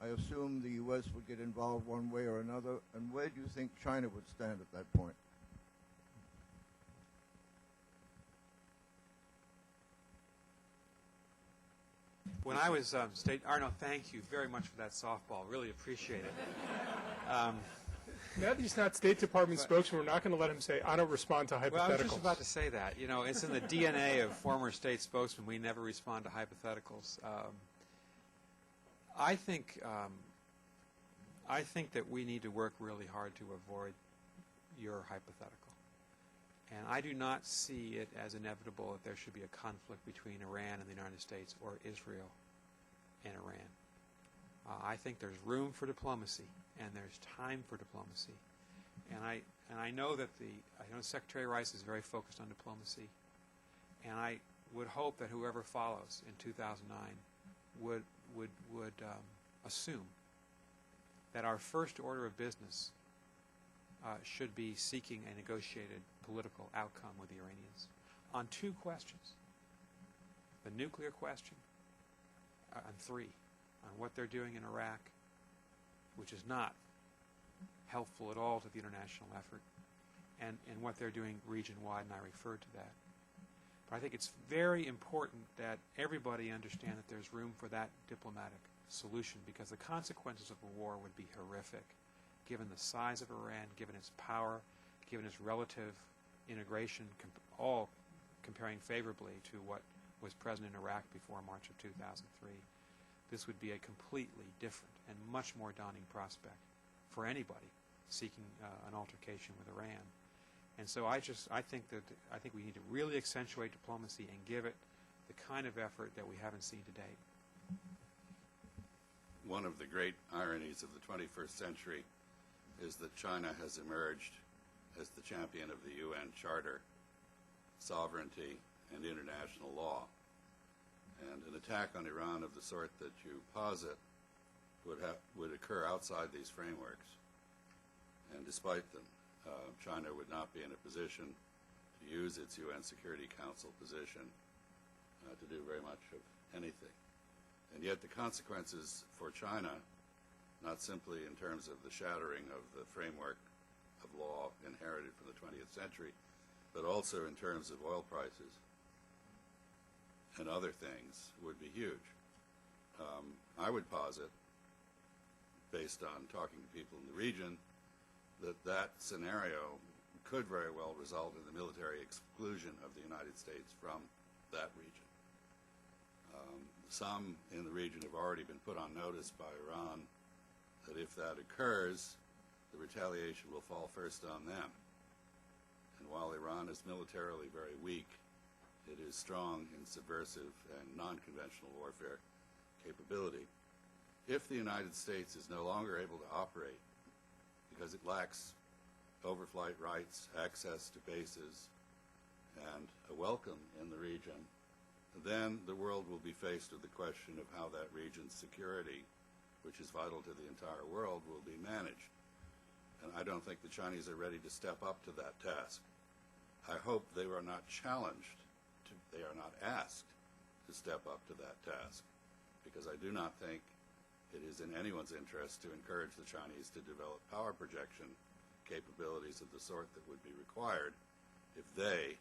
I assume the U.S. would get involved one way or another. And where do you think China would stand at that point? When I was Arno, thank you very much for that softball. Really appreciate it. Now that he's not State Department spokesman, we're not going to let him say, I don't respond to hypotheticals. Well, I was just about to say that. It's in the DNA of former state spokesmen. We never respond to hypotheticals. I think that we need to work really hard to avoid your hypothetical. And I do not see it as inevitable that there should be a conflict between Iran and the United States or Israel and Iran. I think there's room for diplomacy, and there's time for diplomacy. And I know that Secretary Rice is very focused on diplomacy, and I would hope that whoever follows in 2009 would assume that our first order of business should be seeking a negotiated political outcome with the Iranians on two questions: the nuclear question, and three, on what they're doing in Iraq, which is not helpful at all to the international effort, and what they're doing region-wide, and I referred to that. But I think it's very important that everybody understand that there's room for that diplomatic solution, because the consequences of a war would be horrific, given the size of Iran, given its power, given its relative integration, all comparing favorably to what was present in Iraq before March of 2003. This would be a completely different and much more daunting prospect for anybody seeking an altercation with Iran. And so I think we need to really accentuate diplomacy and give it the kind of effort that we haven't seen to date. One of the great ironies of the 21st century is that China has emerged as the champion of the UN Charter, sovereignty, and international law. And an attack on Iran of the sort that you posit would occur outside these frameworks. And despite them, China would not be in a position to use its UN Security Council position to do very much of anything. And yet the consequences for China, not simply in terms of the shattering of the framework of law inherited from the 20th century, but also in terms of oil prices and other things, would be huge. I would posit, based on talking to people in the region, that scenario could very well result in the military exclusion of the United States from that region. Some in the region have already been put on notice by Iran that if that occurs, the retaliation will fall first on them. And while Iran is militarily very weak, it is strong in subversive and non-conventional warfare capability. If the United States is no longer able to operate because it lacks overflight rights, access to bases, and a welcome in the region, then the world will be faced with the question of how that region's security, which is vital to the entire world, will be managed. And I don't think the Chinese are ready to step up to that task. I hope they are not challenged, they are not asked to step up to that task, because I do not think it is in anyone's interest to encourage the Chinese to develop power projection capabilities of the sort that would be required if they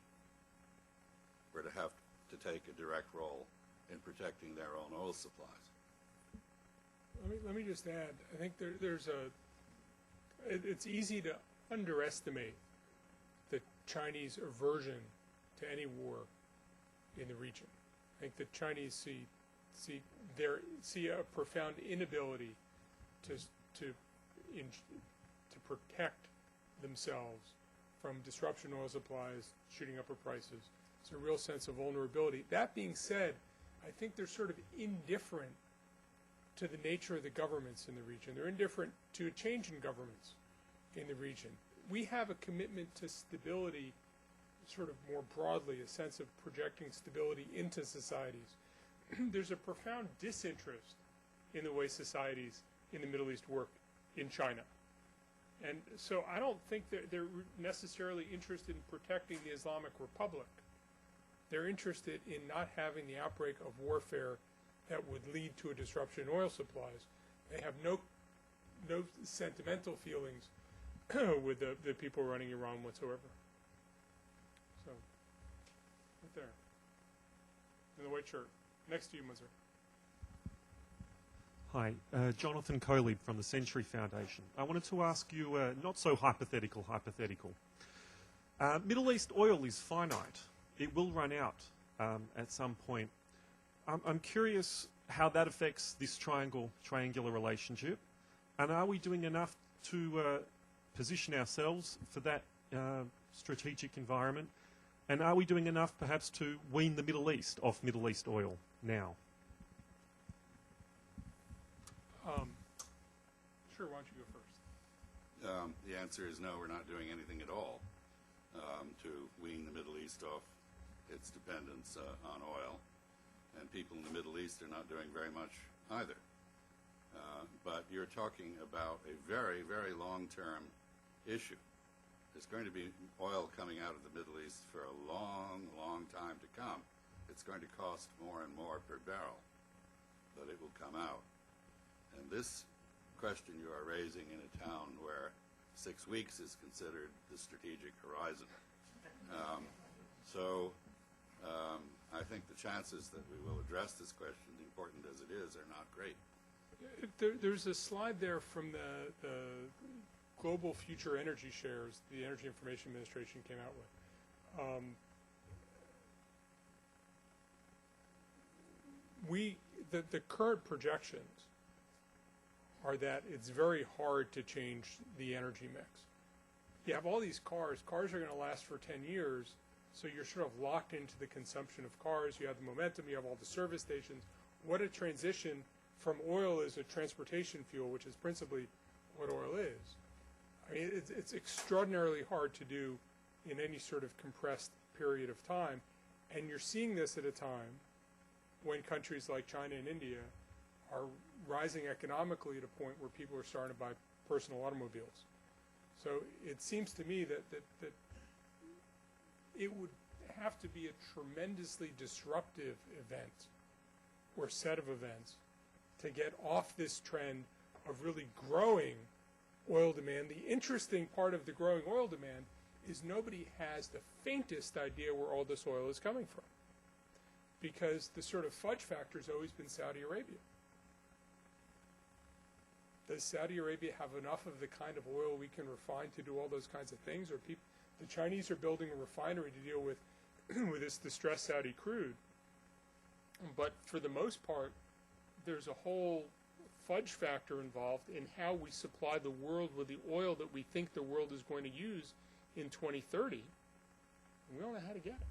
were to have to take a direct role in protecting their own oil supplies. Let me just add, I think it's easy to underestimate the Chinese aversion to any war in the region. I think the Chinese see a profound inability to protect themselves from disruption in oil supplies, shooting up of prices. It's a real sense of vulnerability. That being said, I think they're sort of indifferent to the nature of the governments in the region. They're indifferent to a change in governments in the region. We have a commitment to stability, sort of more broadly, a sense of projecting stability into societies. There's a profound disinterest in the way societies in the Middle East work in China. And so I don't think they're necessarily interested in protecting the Islamic Republic. They're interested in not having the outbreak of warfare that would lead to a disruption in oil supplies. They have no sentimental feelings with the people running Iran whatsoever. So, right there. In the white shirt. Next to you, Muzzer. Hi, Jonathan Coley from the Century Foundation. I wanted to ask you a not so hypothetical. Middle East oil is finite. It will run out at some point. I'm curious how that affects this triangular relationship, and are we doing enough to position ourselves for that strategic environment, and are we doing enough perhaps to wean the Middle East off Middle East oil now? Sure, why don't you go first? The answer is no, we're not doing anything at all to wean the Middle East off its dependence on oil. And people in the Middle East are not doing very much either. But you're talking about a very, very long-term issue. There's going to be oil coming out of the Middle East for a long, long time to come. It's going to cost more and more per barrel, but it will come out. And this question you are raising in a town where 6 weeks is considered the strategic horizon. I think the chances that we will address this question, important as it is, are not great. There's a slide there from the Global Future Energy Shares the Energy Information Administration came out with. The current projections are that it's very hard to change the energy mix. you have all these cars. Cars are going to last for 10 years, so you're sort of locked into the consumption of cars. You have the momentum. You have all the service stations. What a transition from oil as a transportation fuel, which is principally what oil is. I mean, it's extraordinarily hard to do in any sort of compressed period of time. And you're seeing this at a time when countries like China and India are rising economically at a point where people are starting to buy personal automobiles. So it seems to me that it would have to be a tremendously disruptive event or set of events to get off this trend of really growing oil demand. The interesting part of the growing oil demand is nobody has the faintest idea where all this oil is coming from, because the sort of fudge factor has always been Saudi Arabia. Does Saudi Arabia have enough of the kind of oil we can refine to do all those kinds of things? Or the Chinese are building a refinery to deal with with this distressed Saudi crude. But for the most part, there's a whole fudge factor involved in how we supply the world with the oil that we think the world is going to use in 2030. And we don't know how to get it.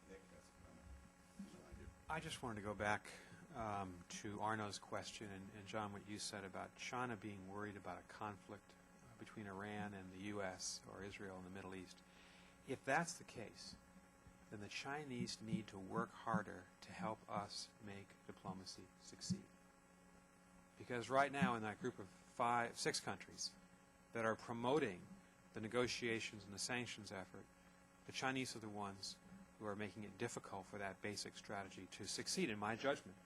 Nick has a comment. I just wanted to go back to Arno's question and John, what you said about China being worried about a conflict between Iran and the U.S. or Israel in the Middle East. If that's the case, then the Chinese need to work harder to help us make diplomacy succeed. Because right now in that group of 6 countries that are promoting the negotiations and the sanctions effort, the Chinese are the ones who are making it difficult for that basic strategy to succeed, in my judgment,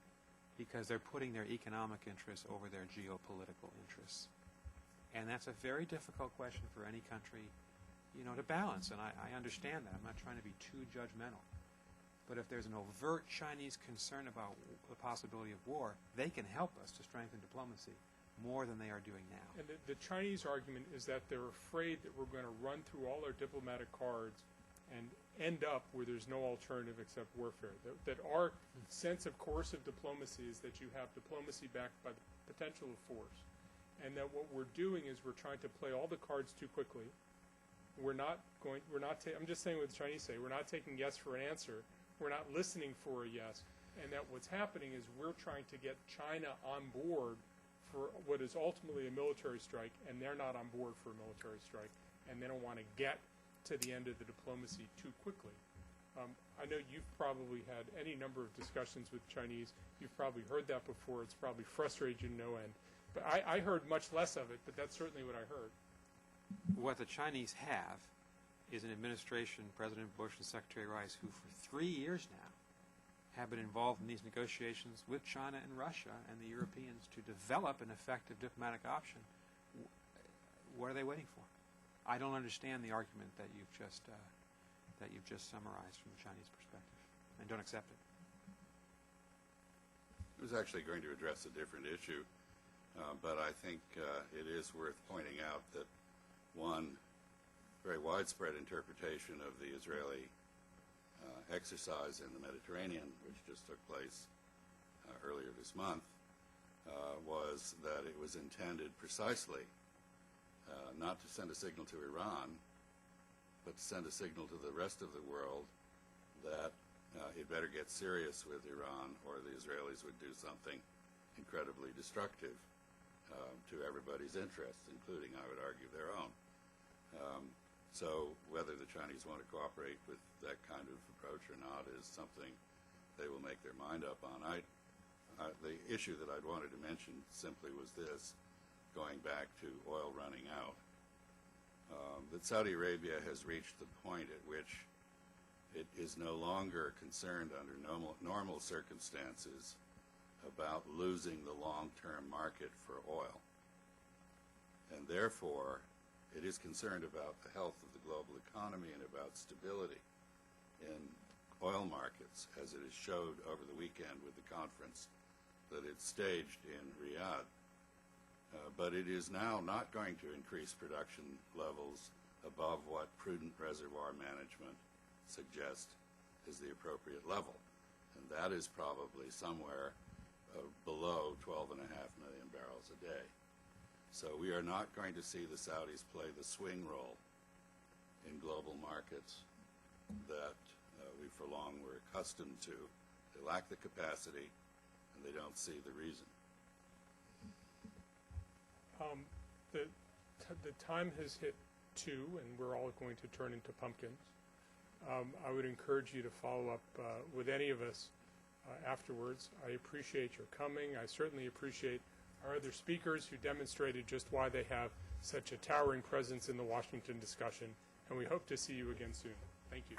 because they're putting their economic interests over their geopolitical interests. And that's a very difficult question for any country, to balance. And I understand that. I'm not trying to be too judgmental. But if there's an overt Chinese concern about the possibility of war, they can help us to strengthen diplomacy more than they are doing now. And the Chinese argument is that they're afraid that we're going to run through all our diplomatic cards and end up where there's no alternative except warfare. That our sense of coercive diplomacy is that you have diplomacy backed by the potential of force. And that what we're doing is we're trying to play all the cards too quickly. I'm just saying what the Chinese say, we're not taking yes for an answer. We're not listening for a yes. And that what's happening is we're trying to get China on board for what is ultimately a military strike, and they're not on board for a military strike, and they don't want to get to the end of the diplomacy too quickly. I know you've probably had any number of discussions with Chinese. You've probably heard that before. It's probably frustrated you to no end. But I heard much less of it, but that's certainly what I heard. What the Chinese have is an administration, President Bush and Secretary Rice, who for 3 years now have been involved in these negotiations with China and Russia and the Europeans to develop an effective diplomatic option. What are they waiting for? I don't understand the argument that you've just summarized from the Chinese perspective, and don't accept it. I was actually going to address a different issue, but I think it is worth pointing out that one very widespread interpretation of the Israeli exercise in the Mediterranean, which just took place earlier this month, was that it was intended precisely not to send a signal to Iran, but to send a signal to the rest of the world that it better get serious with Iran or the Israelis would do something incredibly destructive to everybody's interests, including, I would argue, their own. So whether the Chinese want to cooperate with that kind of approach or not is something they will make their mind up on. The issue that I'd wanted to mention simply was this, going back to oil running out, that Saudi Arabia has reached the point at which it is no longer concerned under normal circumstances about losing the long-term market for oil. And therefore, it is concerned about the health of the global economy and about stability in oil markets, as it has showed over the weekend with the conference that it staged in Riyadh. But it is now not going to increase production levels above what prudent reservoir management suggests is the appropriate level. And that is probably somewhere below 12.5 million barrels a day. So we are not going to see the Saudis play the swing role in global markets that we for long were accustomed to. They lack the capacity, and they don't see the reason. The time has hit 2, and we're all going to turn into pumpkins. I would encourage you to follow up with any of us afterwards. I appreciate your coming. I certainly appreciate our other speakers who demonstrated just why they have such a towering presence in the Washington discussion, and we hope to see you again soon. Thank you.